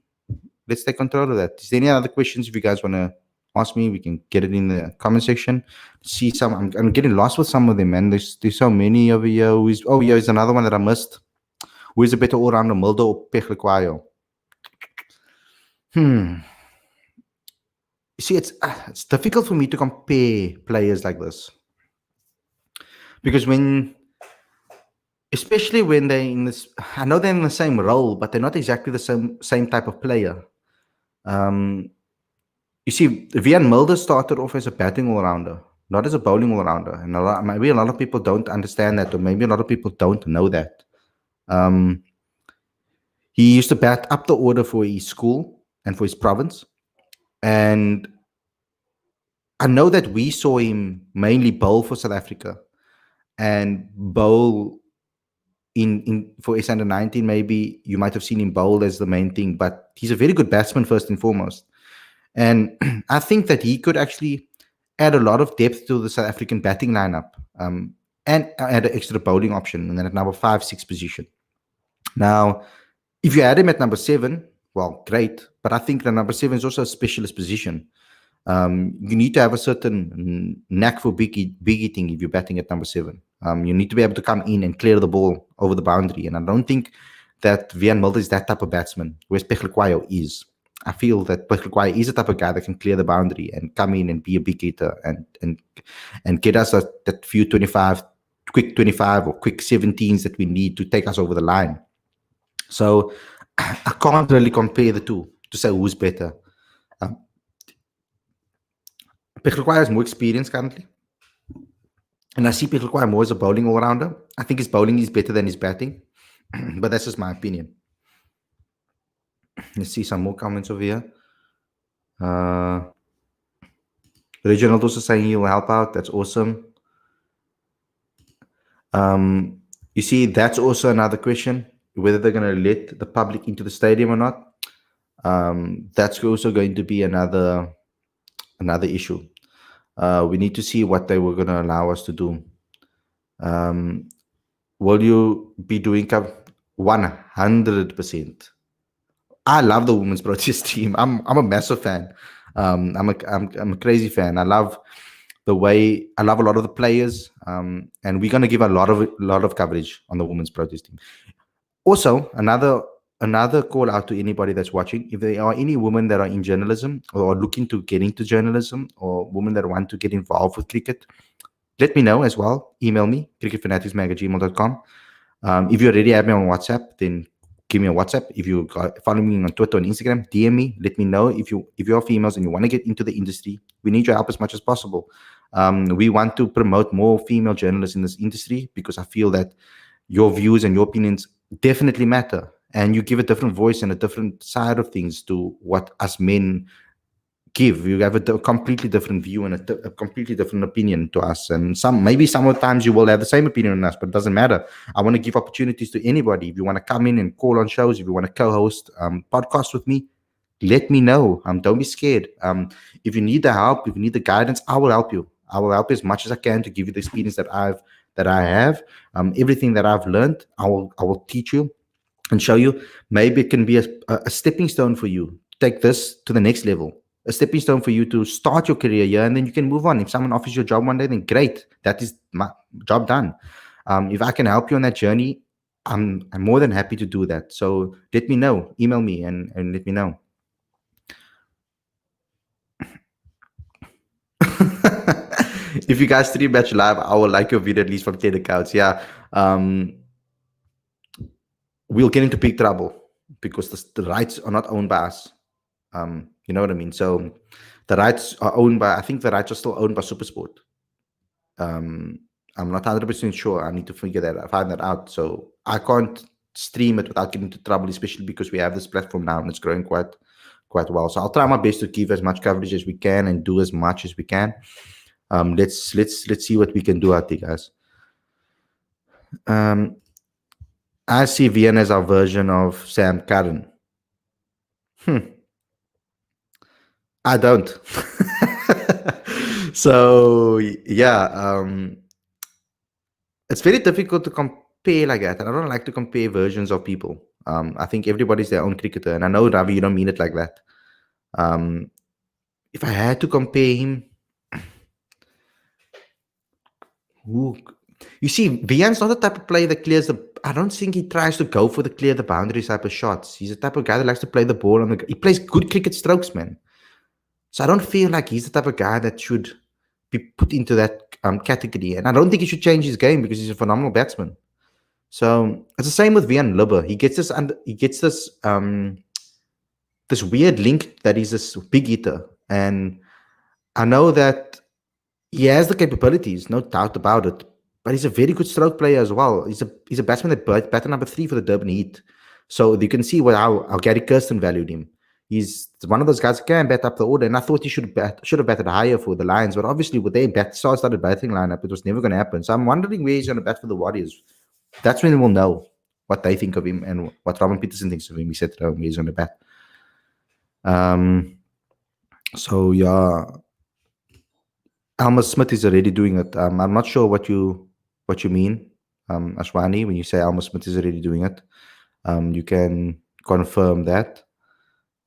let's take control of that. Is there any other questions if you guys want to ask me? We can get it in the comment section. See some. I'm getting lost with some of them, man. There's so many over here. Here's another one that I missed. Who is a better all-rounder, Nel Do or Pechlikwayo? You see, it's difficult for me to compare players like this because especially when they're in this, I know they're in the same role, but they're not exactly the same type of player. You see, Vian Mulder started off as a batting all-rounder, not as a bowling all-rounder. And maybe a lot of people don't understand that, or maybe a lot of people don't know that. He used to bat up the order for his school and for his province. And I know that we saw him mainly bowl for South Africa and bowl for S under 19. Maybe you might have seen him bowl as the main thing, but he's a very good batsman first and foremost. And I think that he could actually add a lot of depth to the South African batting lineup, and add an extra bowling option, and then at number 5, 6 position. Now, if you add him at number 7, well, great. But I think the number 7 is also a specialist position. You need to have a certain knack for big hitting if you're batting at number 7. You need to be able to come in and clear the ball over the boundary. And I don't think that Vian Mulder is that type of batsman, whereas Pechlikwayo is. I feel that Pechlikwayo is the type of guy that can clear the boundary and come in and be a big hitter and get us that few quick 25 or quick 17s that we need to take us over the line. So I can't really compare the two to say who's better. Pechlikwayo has more experience currently. And I see Pechlikwayo more as a bowling all-rounder. I think his bowling is better than his batting. But that's just my opinion. Let's see some more comments over here. Reginald also saying he'll help out. That's awesome. You see, that's also another question, whether they're going to let the public into the stadium or not. That's also going to be another issue. We need to see what they were going to allow us to do. Will you be doing 100%? I love the women's Proteas team. I'm a massive fan. I'm a crazy fan. I love a lot of the players, and we're going to give a lot of coverage on the women's Proteas team. Also, another call out to anybody that's watching: if there are any women that are in journalism or are looking to get into journalism, or women that want to get involved with cricket, let me know as well. Email me, cricketfanaticsmag@gmail.com. If you already have me on WhatsApp, then give me a WhatsApp. If you follow me on Twitter and Instagram, DM me. Let me know if you're females and you want to get into the industry. We need your help as much as possible. We want to promote more female journalists in this industry because I feel that your views and your opinions definitely matter, and you give a different voice and a different side of things to what us men give. You have a completely different view and a completely different opinion to us. And maybe some of the times you will have the same opinion on us, but it doesn't matter. I want to give opportunities to anybody. If you want to come in and call on shows, if you want to co-host podcasts with me, let me know. Don't be scared. If you need the help, if you need the guidance, I will help you. I will help you as much as I can to give you the experience that I have. Everything that I've learned, I will teach you and show you. Maybe it can be a stepping stone for you. Take this to the next level. A stepping stone for you to start your career here, and then you can move on. If someone offers you a job one day, then great. That is my job done. If I can help you on that journey, I'm more than happy to do that. So let me know. Email me and let me know. If you guys stream match live, I will like your video at least from 10 accounts. Yeah. We'll get into big trouble because the rights are not owned by us. You know what I mean? So the rights are owned by, I think the rights are still owned by SuperSport. I'm not 100% sure. I need to find that out. So I can't stream it without getting into trouble, especially because we have this platform now and it's growing quite well. So I'll try my best to give as much coverage as we can and do as much as we can. Let's see what we can do out there, guys. I see VN as our version of Sam Curran. I don't. So yeah, it's very difficult to compare like that, and I don't like to compare versions of people. I think everybody's their own cricketer, and I know, Ravi, you don't mean it like that. If I had to compare him, you see, Vian's not the type of player that clears I don't think he tries to go for the clear the boundaries type of shots. He's the type of guy that likes to play the ball he plays good cricket strokes, man. So I don't feel like he's the type of guy that should be put into that category. And I don't think he should change his game because he's a phenomenal batsman. So it's the same with Vian Lubber. He gets this weird link that he's this big hitter. And I know that he has the capabilities, no doubt about it. But he's a very good stroke player as well. He's a batsman that batted number 3 for the Durban Heat. So you can see how Gary Kirsten valued him. He's one of those guys that can bat up the order, and I thought he should have batted higher for the Lions. But obviously, with their started batting lineup, it was never going to happen. So I'm wondering where he's going to bat for the Warriors. That's when we'll know what they think of him and what Robin Peterson thinks of him. He said where he's going to bat. So yeah, Alma Smith is already doing it. I'm not sure what you mean, Ashwani, when you say Alma Smith is already doing it. You can confirm that.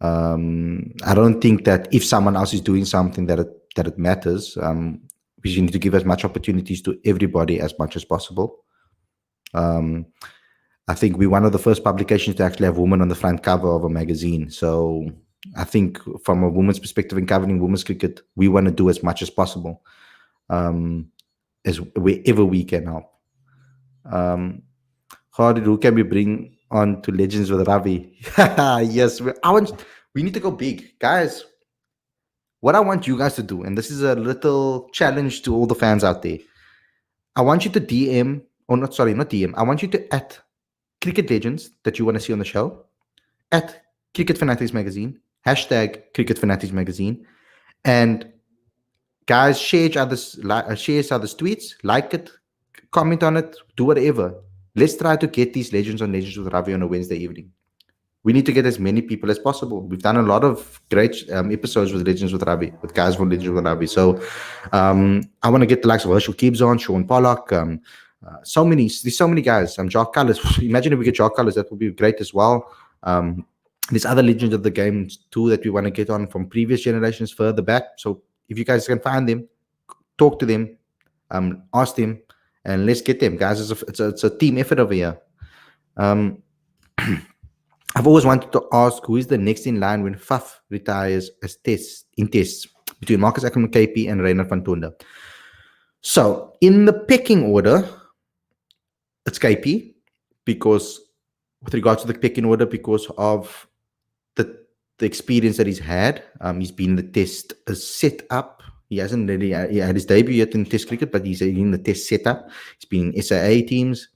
I don't think that if someone else is doing something that it matters. We need to give as much opportunities to everybody as much as possible. I think we're one of the first publications to actually have women on the front cover of a magazine. So I think from a woman's perspective in covering women's cricket, we want to do as much as possible, as wherever we can help. Khalid, who can we bring on to Legends with Ravi? Yes, we need to go big, guys. What I want you guys to do, and this is a little challenge to all the fans out there. I want you to DM, or not DM. I want you to at Cricket Legends that you want to see on the show, at Cricket Fanatics Magazine, hashtag Cricket Fanatics Magazine, and guys, share each other's tweets, like it, comment on it, do whatever. Let's try to get these Legends on Legends with Ravi on a Wednesday evening. We need to get as many people as possible. We've done a lot of great episodes with Legends with Ravi, with guys from Legends with Ravi. So I want to get the likes of Herschel Gibbs on, Sean Pollock, there's so many guys. Jock Cullis. Imagine if we get Jock Cullis, that would be great as well. There's other legends of the game too that we want to get on from previous generations further back. So if you guys can find them, talk to them, ask them, and let's get them, guys. It's a team effort over here. I've always wanted to ask who is the next in line when Faf retires in tests between Marcus Ackerman KP and Reynard van Tonder. So in the pecking order, it's KP, because with regards to the pecking order, because of the experience that he's had. He's been in the test set up. He hasn't really he had his debut yet in test cricket, but he's in the test setup. He's been in SAA teams.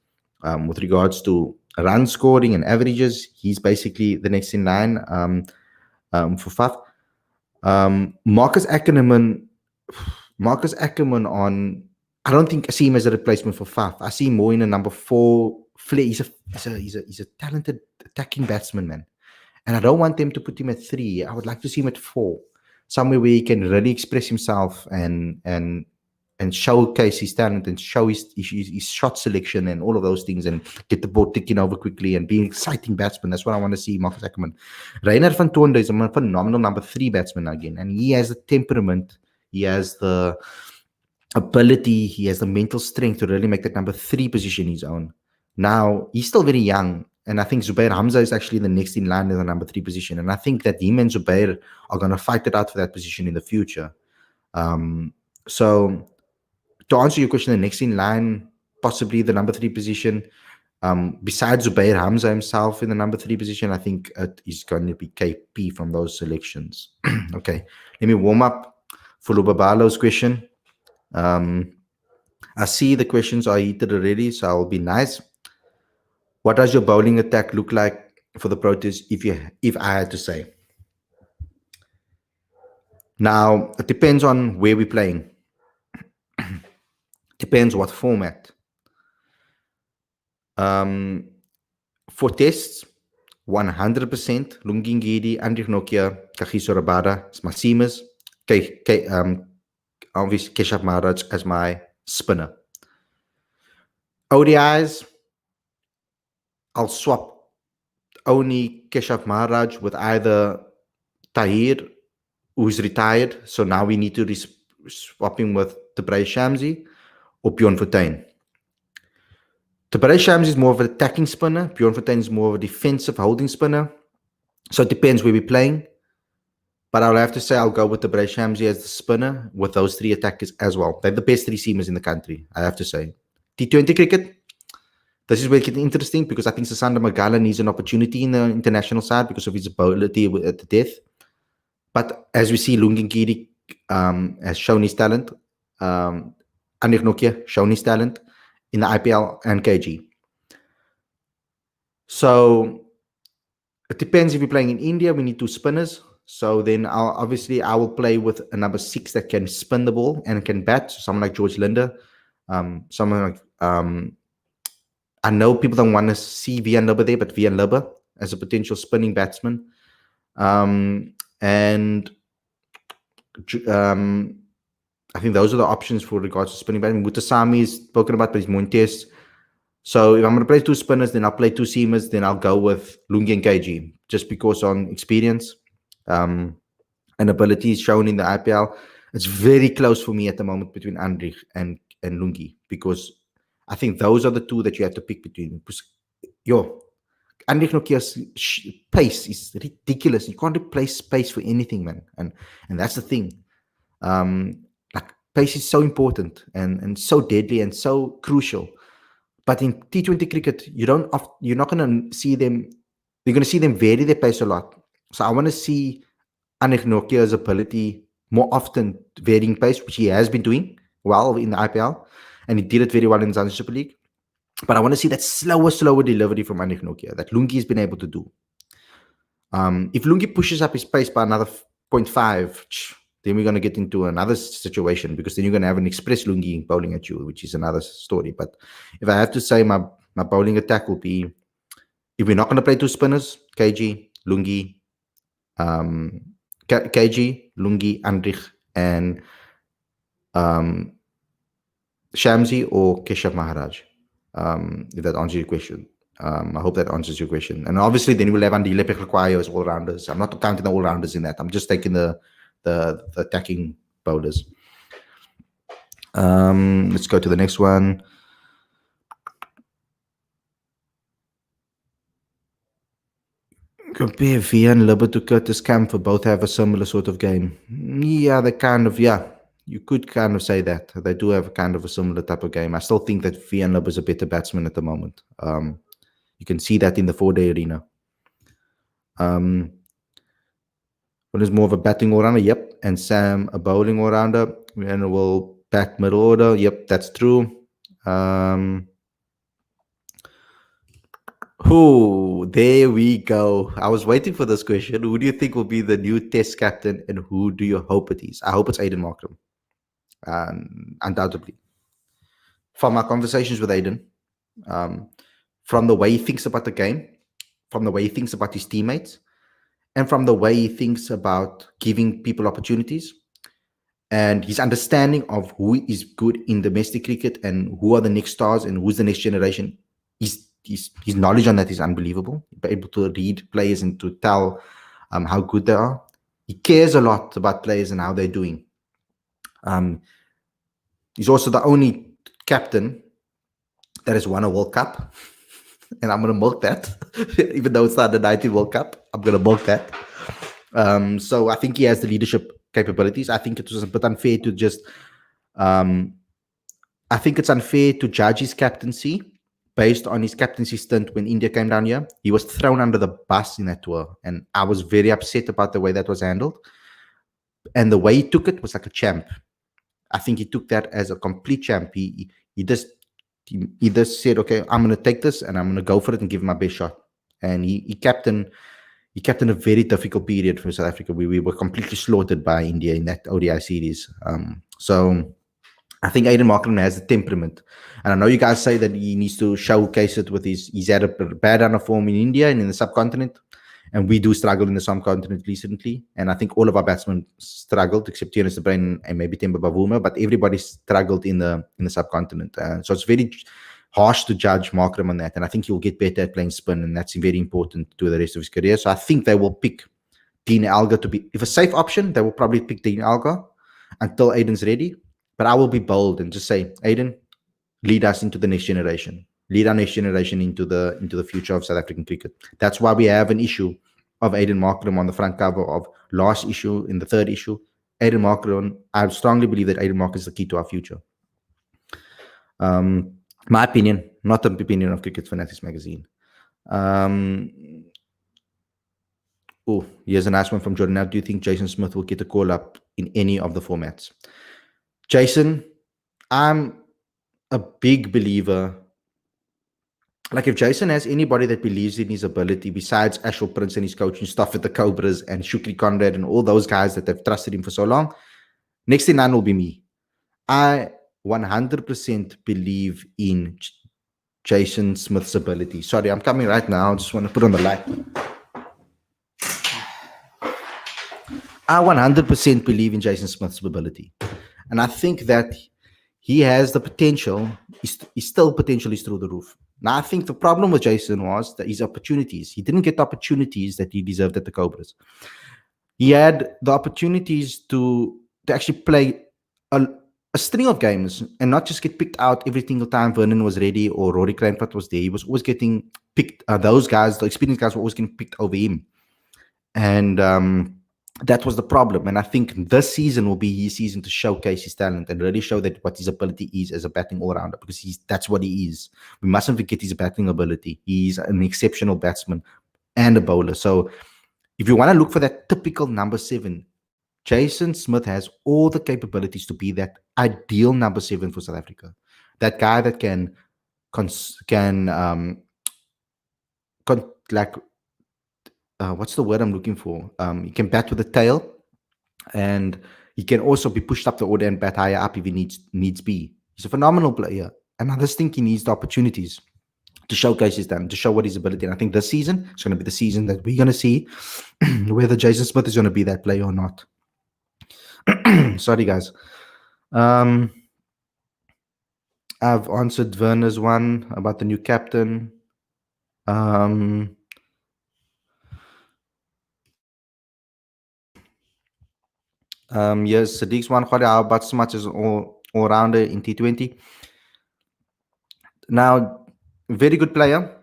With regards to run scoring and averages, he's basically the next in line for Faf. Marcus Ackerman, Marcus Ackerman on. I don't think I see him as a replacement for Faf. I see him more in a number 4. He's a talented attacking batsman, man. And I don't want them to put him at 3. I would like to see him at 4, somewhere where he can really express himself and showcase his talent and show his shot selection and all of those things and get the ball ticking over quickly and be an exciting batsman. That's what I want to see, Marcus Ackerman. Reiner van Toonde is a phenomenal number 3 batsman again, and he has the temperament, he has the ability, he has the mental strength to really make that number 3 position his own. Now, he's still very young, and I think Zubair Hamza is actually the next in line in the number 3 position, and I think that him and Zubair are going to fight it out for that position in the future. So, to answer your question, the next in line, possibly the number 3 position, besides Zubair Hamza himself in the number 3 position, I think it is going to be KP from those selections. Okay, let me warm up for Lubabalo's question. I see the questions are heated already, so I'll be nice. What does your bowling attack look like for the Proteas if I had to say? Now, it depends on where we're playing. Depends what format. For tests, 100% Lungi Ngidi, Andrich Nokia, Kagiso Rabada, Masimas, obviously Keshav Maharaj as my spinner. ODIs, I'll swap only Keshav Maharaj with either Tahir, who's retired, so now we need to swap him with Abhai Shamsi, or Bjorn Fortuin. Abhai Shamsi is more of an attacking spinner. Bjorn Fortuin is more of a defensive holding spinner. So it depends where we're playing. But I'll have to say I'll go with Abhai Shamsi as the spinner with those 3 attackers as well. They're the best 3 seamers in the country, I have to say. T20 cricket, this is where it gets interesting because I think Sasanda Magala needs an opportunity in the international side because of his ability at the death. But as we see, Lungi Ngidi has shown his talent. Anir Nokia shown his talent in the IPL and KG. So it depends if you're playing in India, we need 2 spinners. So then I will play with a number 6 that can spin the ball and can bat. So someone like George Linder, someone like I know people don't want to see Vian Lubbe there, but Vian Lubbe as a potential spinning batsman. And I think those are the options for regards to spinning batsman. Mutasami is spoken about, but he's more in test. So if I'm going to play 2 spinners, then I'll play 2 seamers, then I'll go with Lungi and KG, just because on experience and abilities shown in the IPL. It's very close for me at the moment between Andrich and Lungi, because I think those are the 2 that you have to pick between. Andrich Nokia's pace is ridiculous. You can't replace pace for anything, man. And that's the thing. Like, pace is so important and so deadly and so crucial. But in T20 cricket, you're not going to see them. You're going to see them vary their pace a lot. So I want to see Andrich Nokia's ability more often varying pace, which he has been doing well in the IPL, and he did it very well in the Zanzibar Super League. But I want to see that slower delivery from Andrich Nokia that Lungi has been able to do. If Lungi pushes up his pace by another 0.5, then we're going to get into another situation, because then you're going to have an express Lungi bowling at you, which is another story. But if I have to say, my bowling attack will be, if we're not going to play 2 spinners, KG, Lungi, KG, Lungi, Andrich, and Shamsi or Keshav Maharaj. If that answers your question. I hope that answers your question. And obviously, then we'll have Andile Pekhlakwaya as all-rounders. I'm not counting the all-rounders in that. I'm just taking the attacking bowlers. Let's go to the next one. Compare Vian Lubbe to Curtis Camp, for both have a similar sort of game. Yeah, they kind of, you could kind of say that. They do have kind of a similar type of game. I still think that Vian Lubbe is a better batsman at the moment. You can see that in the 4-day arena. One is more of a batting all-rounder, yep. And Sam, a bowling all-rounder. And will bat middle order, yep, that's true. Who? There we go. I was waiting for this question. Who do you think will be the new Test captain, and who do you hope it is? I hope it's Aiden Markram, undoubtedly. From our conversations with Aiden, um, from the way he thinks about the game, from the way he thinks about his teammates, and from the way he thinks about giving people opportunities, and his understanding of who is good in domestic cricket and who are the next stars and who's the next generation. His knowledge on that is unbelievable. He's able to read players and to tell how good they are. He cares a lot about players and how they're doing. He's also the only captain that has won a World Cup. And I'm going to milk that. Even though it's not the 19 World Cup, I'm going to milk that. So I think he has the leadership capabilities. I think it was a bit unfair to just... I think it's unfair to judge his captaincy based on his captaincy stint when India came down here. He was thrown under the bus in that tour, and I was very upset about the way that was handled. And the way he took it was like a champ. I think he took that as a complete champ. He just said, okay, I'm going to take this and I'm going to go for it and give him my best shot. And he captained a very difficult period for South Africa. We were completely slaughtered by India in that ODI series. So I think Aiden Markram has the temperament. And I know you guys say that he needs to showcase it with he's had a bad run of form in India and in the subcontinent. And we do struggle in the subcontinent recently. And I think all of our batsmen struggled, except Theunis de Bruyn and maybe Temba Bavuma, but everybody struggled in the subcontinent. So it's very harsh to judge Markram on that. And I think he'll get better at playing spin, and that's very important to the rest of his career. So I think they will pick Dean Elgar to be, if a safe option, they will probably pick Dean Elgar until Aiden's ready. But I will be bold and just say, Aiden, lead us into the next generation. Lead our next generation into the future of South African cricket. That's why we have an issue of Aiden Markram on the front cover of last issue, in the third issue. Aiden Markram, I strongly believe that Aiden Markram is the key to our future. My opinion, not the opinion of Cricket Fanatics Magazine. Oh, here's a nice one from Jordan. Now, do you think Jason Smith will get a call up in any of the formats? Jason, I'm a big believer. Like, if Jason has anybody that believes in his ability besides Ashwell Prince and his coaching staff at the Cobras and Shukri Conrad and all those guys that have trusted him for so long, next in line will be me. I 100% believe in Jason Smith's ability. Sorry, I'm coming right now. I just want to put on the light. I 100% believe in Jason Smith's ability. And I think that he has the potential. His still potential is through the roof. Now, I think the problem with Jason was that his opportunities. He didn't get the opportunities that he deserved at the Cobras. He had the opportunities to actually play a string of games and not just get picked out every single time Vernon was ready or Rory Cranford was there. He was always getting picked. Those guys, the experienced guys, were always getting picked over him. And that was the problem. And I think this season will be his season to showcase his talent and really show that what his ability is as a batting all-rounder, because that's what he is. We mustn't forget his batting ability. He's an exceptional batsman and a bowler. So if you want to look for that typical number 7, Jason Smith has all the capabilities to be that ideal number 7 for South Africa. That guy that can what's the word I'm looking for? He can bat with the tail, and he can also be pushed up the order and bat higher up if he needs be. He's a phenomenal player, and I just think he needs the opportunities to showcase his talent, to show what his ability. And I think this season is going to be the season that we're going to see whether Jason Smith is going to be that player or not. Sorry, guys. I've answered Werner's one about the new captain. Yes, Sadiq's one. How about so much as all-rounder in T20? Now, very good player.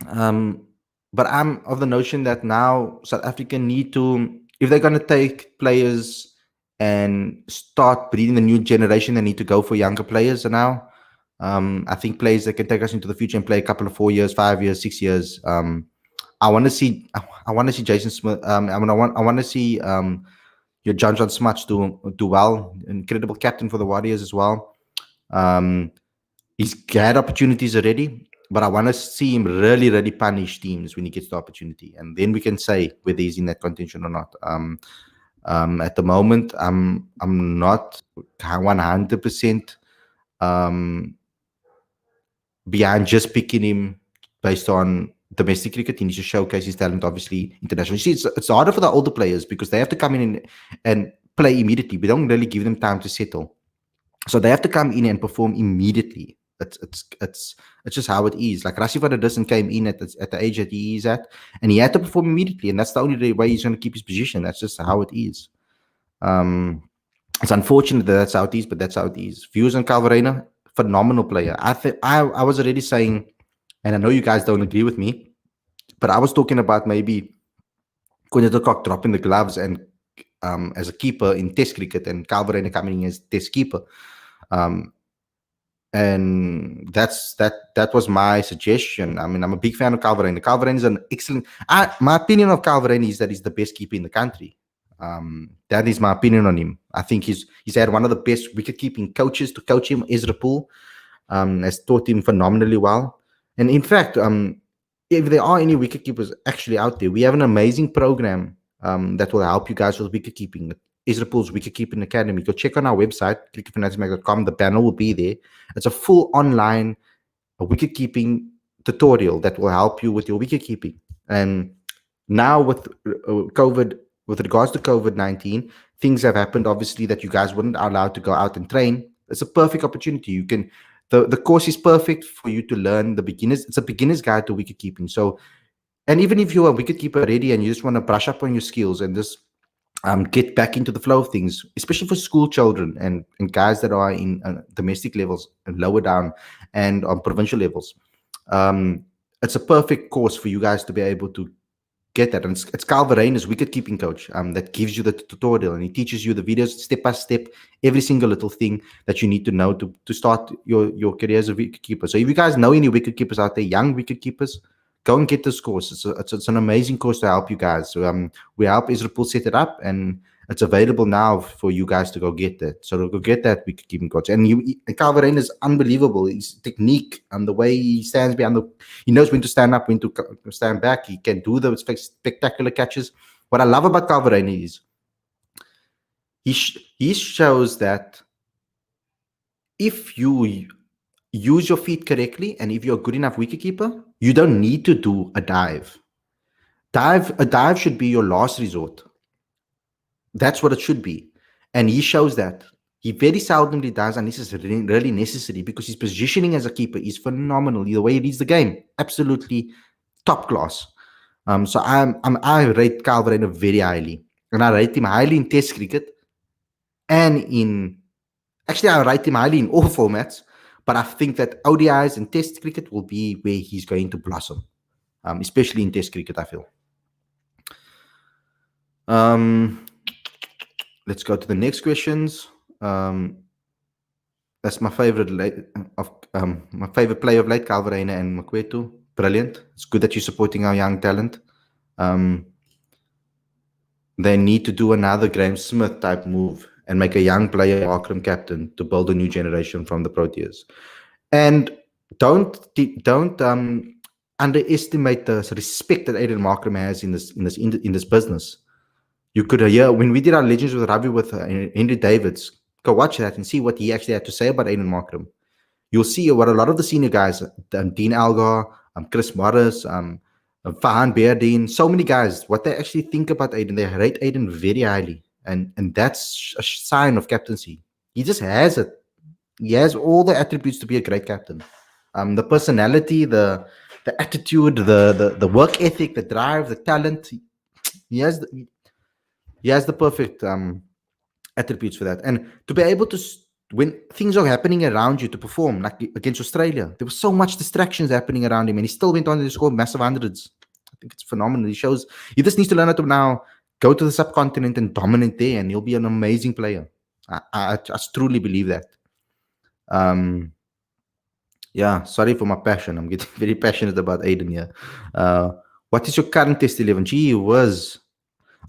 But I'm of the notion that now South Africa need to, if they're going to take players and start breeding the new generation, they need to go for younger players now. I think players that can take us into the future and play a couple of 4 years, 5 years, 6 years. I want to see Jason Smith. I want to see your John Smutch do well. Incredible captain for the Warriors as well. He's had opportunities already. but I want to see him really, really punish teams when he gets the opportunity, and then we can say whether he's in that contention or not. At the moment, I'm not 100% um, behind just picking him based on domestic cricket. He needs to showcase his talent, obviously, internationally. You see, it's harder for the older players because they have to come in and play immediately. We don't really give them time to settle. So they have to come in and perform immediately. It's just how it is. Like Rassi van der Dussen came in at the age that he is at, and he had to perform immediately, and that's the only way he's going to keep his position. That's just how it is. Um, it's unfortunate that that's how it is, but that's how it is. Views on Calvarena, phenomenal player. I was already saying, and I know you guys don't agree with me, but I was talking about maybe Quinton de Kock dropping the gloves and as a keeper in Test cricket, and Calvarena coming in as Test keeper. And that was my suggestion. I mean, I'm a big fan of Calvarena. Calvarena is an excellent. My opinion of Calvarena is that he's the best keeper in the country. That is my opinion on him. I think he's had one of the best wicket-keeping coaches to coach him. Ezra Poole has taught him phenomenally well. And in fact, if there are any wicket-keepers actually out there, we have an amazing program that will help you guys with wicket-keeping. Ezra Poole's Wicket-Keeping Academy. Go check on our website, cricketfanaticsmag.com. The panel will be there. It's a full online wicket-keeping tutorial that will help you with your wicket-keeping. And now with COVID, with regards to COVID-19, things have happened, obviously, that you guys weren't allowed to go out and train. It's a perfect opportunity. You can, the course is perfect for you to learn the beginners. It's a beginner's guide to wicket-keeping. So, and even if you're a wicket-keeper already and you just want to brush up on your skills and just get back into the flow of things, especially for school children and guys that are in domestic levels and lower down and on provincial levels. It's a perfect course for you guys to be able to get that. And it's Calvarena's wicket-keeping coach that gives you the tutorial, and he teaches you the videos step by step, every single little thing that you need to know to start your career as a wicket-keeper. So if you guys know any wicket-keepers out there, young wicket-keepers, go and get this course. It's an amazing course to help you guys. So we help Ezra Poole set it up, and it's available now for you guys to go get that. So go get that wicket-keeping coach. And Calvarena is unbelievable. His technique and the way he stands behind he knows when to stand up, when to stand back. He can do the spectacular catches. What I love about Calvarena is he shows that if you use your feet correctly, and if you're a good enough wicketkeeper, you don't need to do a dive. A dive should be your last resort. That's what it should be. And he shows that. He very seldomly does, and this is really necessary because his positioning as a keeper is phenomenal. The way he reads the game, absolutely top class. So I rate Calvarena very highly, and I rate him highly in Test cricket, and I rate him highly in all formats. But I think that ODIs and Test cricket will be where he's going to blossom, especially in Test cricket, I feel. Let's go to the next questions. That's my favorite my favorite player of late, Calvarena and Makwetu. Brilliant. It's good that you're supporting our young talent. They need to do another Graeme Smith type move and make a young player Markram captain to build a new generation from the Proteas. And don't underestimate the respect that Aiden Markram has in this business. You could hear when we did our Legends with Ravi with Henry Davids. Go watch that and see what he actually had to say about Aiden Markram. You'll see what a lot of the senior guys, Dean Algar, Chris Morris, Fahan Beardine, so many guys, what they actually think about Aiden. They rate Aiden very highly, and that's a sign of captaincy. He just has it. He has all the attributes to be a great captain. The personality, the attitude, the work ethic, the drive, the talent. He has the perfect attributes for that. And to be able to, when things are happening around you, to perform, like against Australia, there was so much distractions happening around him, and he still went on to score massive hundreds. I think it's phenomenal. He shows he just needs to learn how to now go to the subcontinent and dominate there, and he'll be an amazing player. I truly believe that. Yeah, sorry for my passion. I'm getting very passionate about Aiden here. What is your current Test 11? Gee whiz.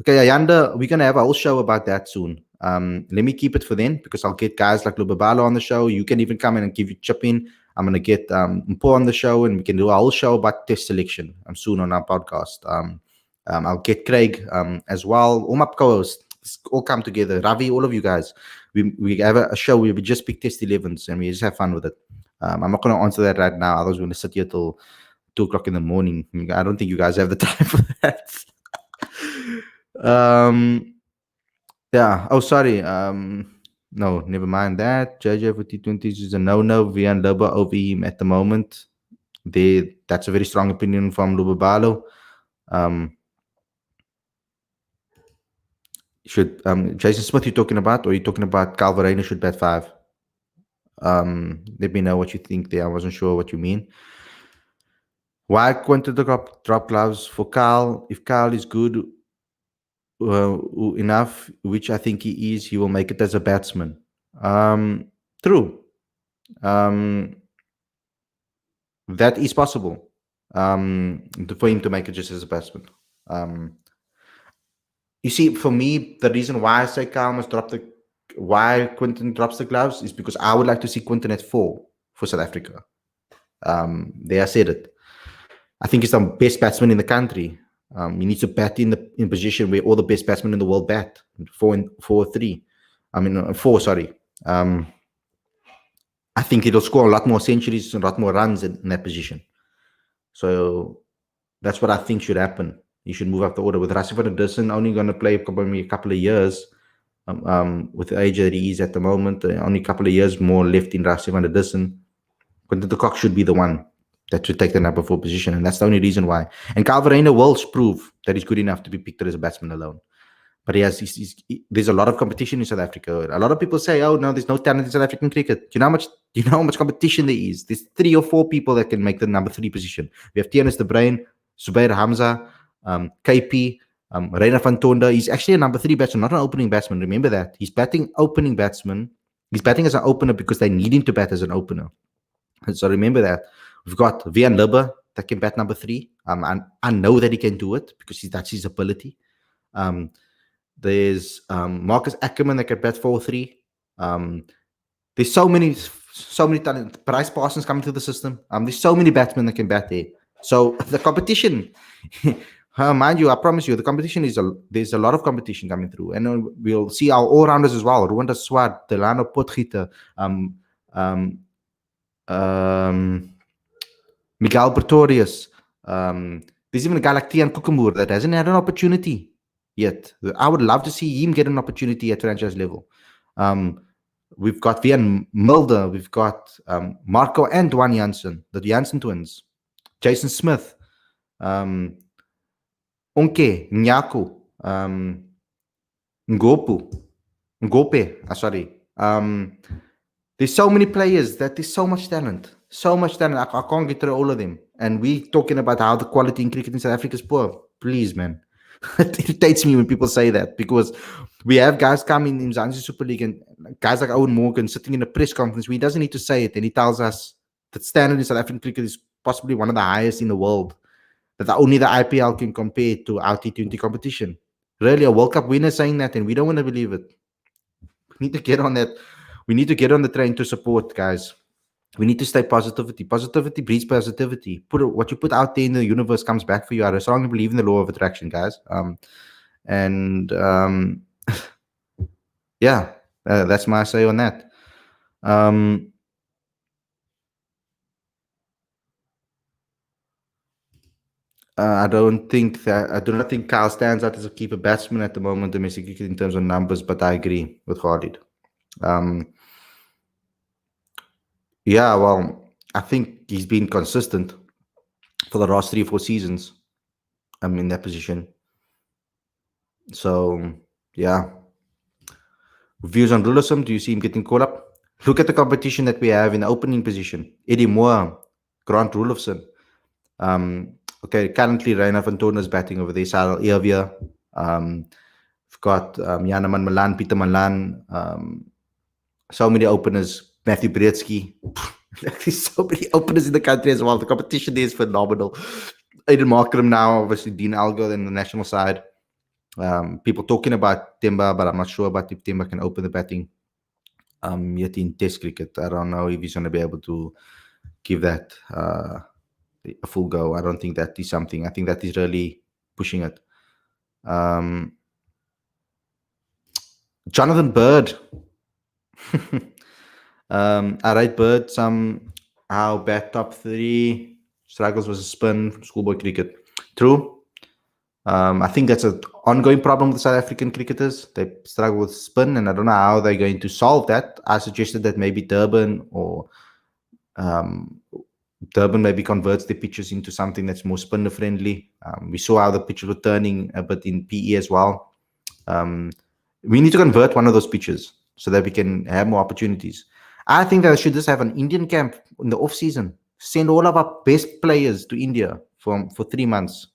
Okay, Ayanda, we're going to have a whole show about that soon. Let me keep it for then, because I'll get guys like Lubabalo on the show. You can even come in and chip in. I'm gonna get Mpo on the show, and we can do a whole show about test selection soon on our podcast. I'll get Craig as well. All my co-hosts all come together. Ravi, all of you guys. We have a show where we just pick test 11s and we just have fun with it. I'm not going to answer that right now. Otherwise, we're going to sit here till 2 o'clock in the morning. I don't think you guys have the time for that. Yeah. Oh, sorry. No, never mind that. JJ for T20s is a no-no. Vian Loba over him at the moment. That's a very strong opinion from Lubabalo. Should Jason Smith you talking about, or are you talking about Calvarino should bat 5? Let me know what you think there. I wasn't sure what you mean. Why Quinton to drop gloves for Kyle? If Kyle is good enough, which I think he is, he will make it as a batsman. True. That is possible. For him to make it just as a batsman. You see, for me, the reason why I say Kyle must why Quinton drops the gloves is because I would like to see Quinton at 4 for South Africa. There I said it. I think he's the best batsman in the country. He needs to bat in position where all the best batsmen in the world bat. 4-3. 4. Sorry. I think he'll score a lot more centuries and a lot more runs in that position. So that's what I think should happen. He should move up the order. With Rassie van der Dussen only going to play probably a couple of years, with the age that he is at the moment, only a couple of years more left in Rassie van der Dussen. Quinton de Kock should be the one that should take the number 4 position, and that's the only reason why. And Calvarino will prove that he's good enough to be picked as a batsman alone. But there's a lot of competition in South Africa. A lot of people say, "Oh no, there's no talent in South African cricket." Do you know how much competition there is? There's 3 or 4 people that can make the number 3 position. We have Tianus de Bruin, Zubair Hamza, KP, Reina van Tonda. He's actually a number 3 batsman, not an opening batsman. Remember that. He's batting opening batsman. He's batting as an opener because they need him to bat as an opener. So remember that. We've got Vian Lubbe that can bat number 3. I know that he can do it because that's his ability. There's Marcus Ackerman that can bat 4-3. There's so many talent. Bryce Parsons coming through the system. There's so many batsmen that can bat there. So the competition, mind you, I promise you, the competition there's a lot of competition coming through, and we'll see our all-rounders as well. Rwanda Swart, Delano Potgieter, Miguel Pretorius. There's even a guy like Tian Kukumur that hasn't had an opportunity yet. I would love to see him get an opportunity at franchise level. We've got Vian Mulder, we've got Marco and Dwan Jansen, the Jansen twins, Jason Smith, Onke, Nyaku, Ngope, sorry. There's so many players that there's so much talent. I can't get through all of them. And we talking about how the quality in cricket in South Africa is poor. Please, man. It irritates me when people say that, because we have guys coming in Janse Super League and guys like Owen Morgan sitting in a press conference where he doesn't need to say it, and he tells us that standard in South African cricket is possibly one of the highest in the world, that only the IPL can compare to our T20 competition. Really, a World Cup winner saying that, and we don't want to believe it. We need to get on that. We need to get on the train to support, guys. We need to stay positivity. Positivity breeds positivity. What you put out there in the universe comes back for you. I strongly believe in the law of attraction, guys. Yeah, that's my say on that. I do not think Kyle stands out as a keeper batsman at the moment, domestic cricket, in terms of numbers, but I agree with Khalid. Yeah, well, I think he's been consistent for the last 3 or 4 seasons. In that position. So, yeah. Views on Rulism, do you see him getting called up? Look at the competition that we have in the opening position. Eddie Moore, Grant Rulofson. Okay, currently Reina van Tonda is batting over there. Sarel Eerweer. We've got Janeman Malan, Peter Malan. So many openers. Matthew Brzezinski. There's so many openers in the country as well. The competition there is phenomenal. Aiden Markram now, obviously Dean Algo in the national side. People talking about Temba, but I'm not sure about if Temba can open the batting yet in Test cricket. I don't know if he's going to be able to give that a full go. I don't think that is something. I think that is really pushing it. Jonathan Bird. I rate Bird somehow bat top 3. Struggles with a spin from schoolboy cricket. True. I think that's an ongoing problem with South African cricketers. They struggle with spin, and I don't know how they're going to solve that. I suggested that maybe Durban maybe converts the pitches into something that's more spinner friendly. We saw how the pitches were turning a bit in PE as well. We need to convert one of those pitches so that we can have more opportunities. I think that I should just have an Indian camp in the off season. Send all of our best players to India for 3 months.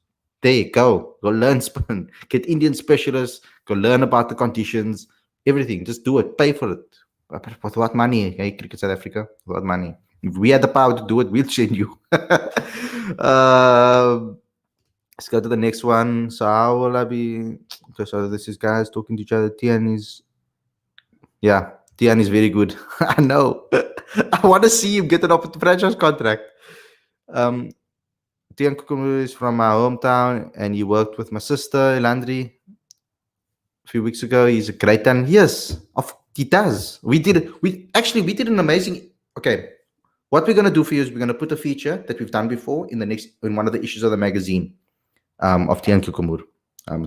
There you go. Go learn spin. Get Indian specialists. Go learn about the conditions. Everything. Just do it. Pay for it. But with what money? Hey, Cricket South Africa. With what money? If we had the power to do it, we'll send you. Let's go to the next one. So how will I be? Okay, so this is guys talking to each other. Tian is very good. I know. I want to see him get an franchise contract. Tian Kukumuru is from my hometown, and he worked with my sister Elandri a few weeks ago. He's a great talent. Yes, he does. We did an amazing. Okay, what we're gonna do for you is we're gonna put a feature that we've done before in one of the issues of the magazine of Tian Kukumuru.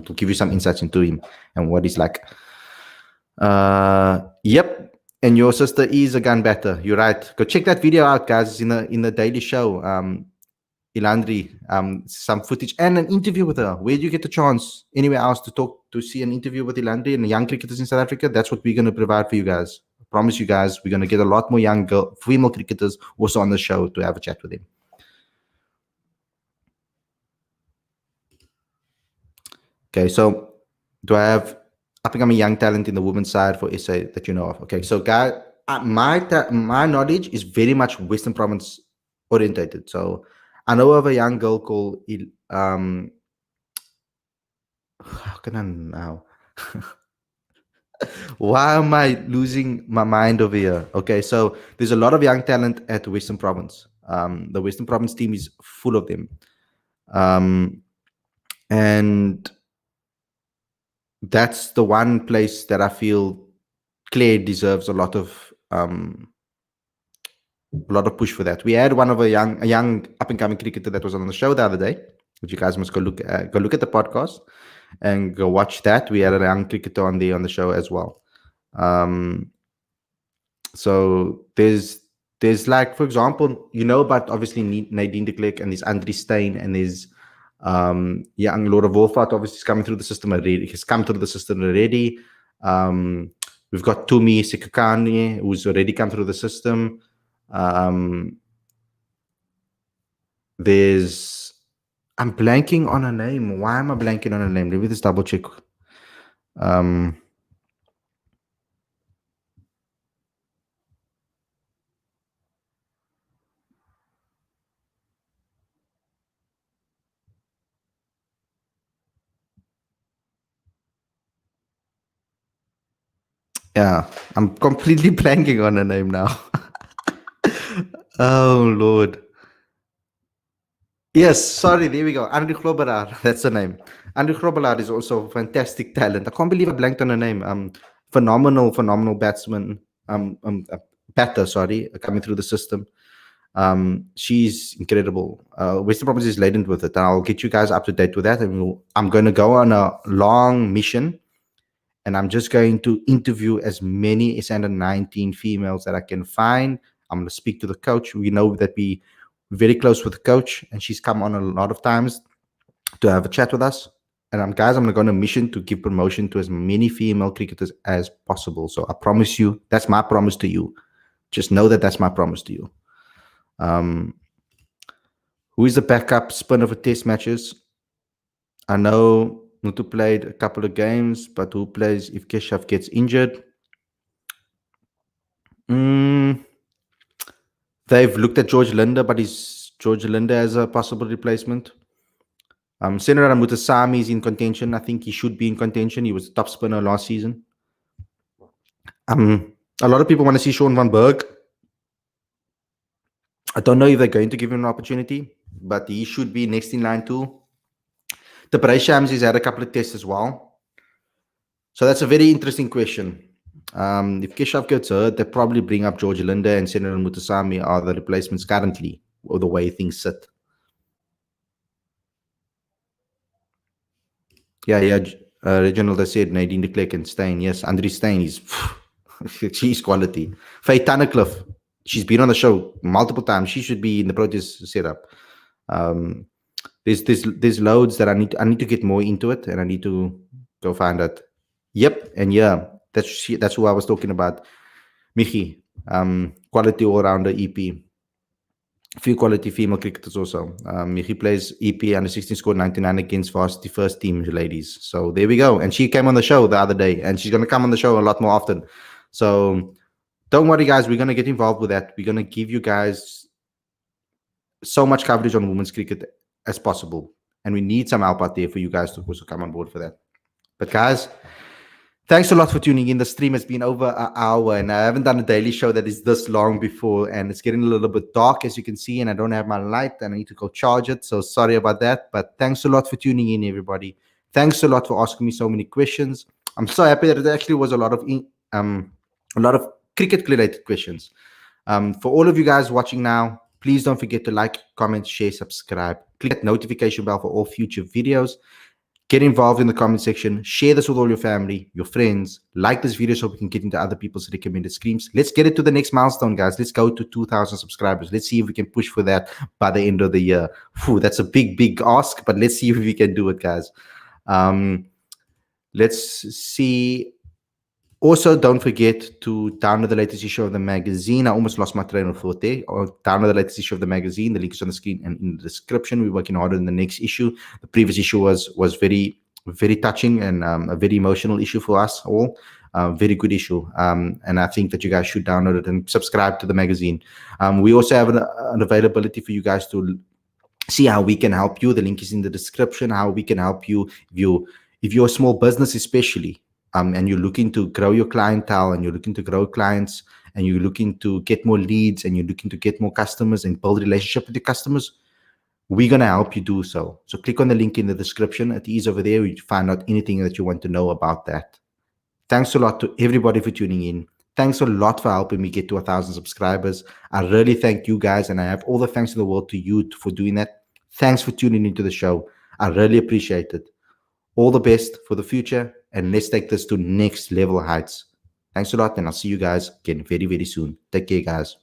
To give you some insights into him and what he's like. Yep. And your sister is a gun batter. You're right. Go check that video out, guys. It's in the Daily Show. Ilandri, some footage and an interview with her. Where do you get the chance anywhere else to see an interview with Ilandri and the young cricketers in South Africa? That's what we're going to provide for you guys. I promise you guys, we're going to get a lot more young female cricketers also on the show to have a chat with them. Okay, so do I have up-and-coming young talent in the women's side for SA that you know of? Okay, so guys, my knowledge is very much Western Province orientated. So I know of a young girl called how can I now? Why am I losing my mind over here? Okay, so there's a lot of young talent at Western Province. The Western Province team is full of them. And that's the one place that I feel Claire deserves a lot of push for that. We had one of a young up and coming cricketer that was on the show the other day, which you guys must go look at the podcast and go watch that. We had a young cricketer on the show as well. So there's like, for example, about obviously Nadine de Klerk and there's Andre Steyn and there's young Laura Wolfart obviously is coming through the system already. He's come through the system already. We've got Tumi Sikakane, who's already come through the system. I'm blanking on a name. Why am I blanking on a name? Let me just double check. Yeah, I'm completely blanking on a name now. Oh, Lord. Yes, sorry, there we go. Andrew Kloberar, that's the name. Andrew Kloberar is also a fantastic talent. I can't believe I blanked on her name. Phenomenal batsman. Batter, sorry, coming through the system. She's incredible. Western Province is laden with it, and I'll get you guys up to date with that. And I'm going to go on a long mission, and I'm just going to interview as many as 19 females that I can find. I'm going to speak to the coach. We know that we're very close with the coach, and she's come on a lot of times to have a chat with us. And I'm going to go on a mission to give promotion to as many female cricketers as possible. So I promise you, that's my promise to you. Just know that that's my promise to you. Who is the backup spinner for test matches? I know Mutu played a couple of games, but who plays if Keshav gets injured? They've looked at George Linder, but is George Linder as a possible replacement? Senara Mutasami is in contention. I think he should be in contention. He was the top spinner last season. A lot of people want to see Sean van Berg. I don't know if they're going to give him an opportunity, but he should be next in line too. The Shams has had a couple of tests as well. So that's a very interesting question. If Keshav gets hurt, they probably bring up George Linda and Senator Mutasami are the replacements currently, or the way things sit. Yeah. Reginald has said Nadine de Klerk and Stein. Yes, Andrie Stein is she's quality. Faye Tunnicliffe, she's been on the show multiple times. She should be in the Proteas setup. There's loads that I need to get more into it, and I need to go find out. Yep, and yeah, that's who I was talking about. Michi, quality all rounder EP. Few quality female cricketers also. He plays EP under 16, scored 99 against varsity first team ladies. So there we go. And she came on the show the other day, and she's going to come on the show a lot more often. So don't worry, guys. We're going to get involved with that. We're going to give you guys so much coverage on women's cricket as possible. And we need some help out there for you guys to also come on board for that. But guys, thanks a lot for tuning in. The stream has been over an hour, and I haven't done a daily show that is this long before, and it's getting a little bit dark, as you can see, and I don't have my light, and I need to go charge it, so sorry about that, but thanks a lot for tuning in, everybody. Thanks a lot for asking me so many questions. I'm so happy that it actually was a lot of cricket-related questions. For all of you guys watching now, please don't forget to like, comment, share, subscribe. Click that notification bell for all future videos. Get involved in the comment section. Share this with all your family, your friends. Like this video so we can get into other people's recommended streams. Let's get it to the next milestone, guys. Let's go to 2,000 subscribers. Let's see if we can push for that by the end of the year. Whew, that's a big ask, but let's see if we can do it, guys. Let's see. Also, don't forget to download the latest issue of the magazine. I almost lost my train of thought there. Or download the latest issue of the magazine. The link is on the screen and in the description. We're working harder in the next issue. The previous issue was very, very touching and a very emotional issue for us all. Very good issue. And I think that you guys should download it and subscribe to the magazine. We also have an availability for you guys to see how we can help you. The link is in the description, how we can help you if you're a small business especially. And you're looking to grow your clientele, and you're looking to grow clients, and you're looking to get more leads, and you're looking to get more customers and build a relationship with your customers, we're going to help you do so. So click on the link in the description. It is over there. You find out anything that you want to know about that. Thanks a lot to everybody for tuning in. Thanks a lot for helping me get to 1,000 subscribers. I really thank you guys, and I have all the thanks in the world to you for doing that. Thanks for tuning into the show. I really appreciate it. All the best for the future, and let's take this to next level heights. Thanks a lot, and I'll see you guys again very, very soon. Take care, guys.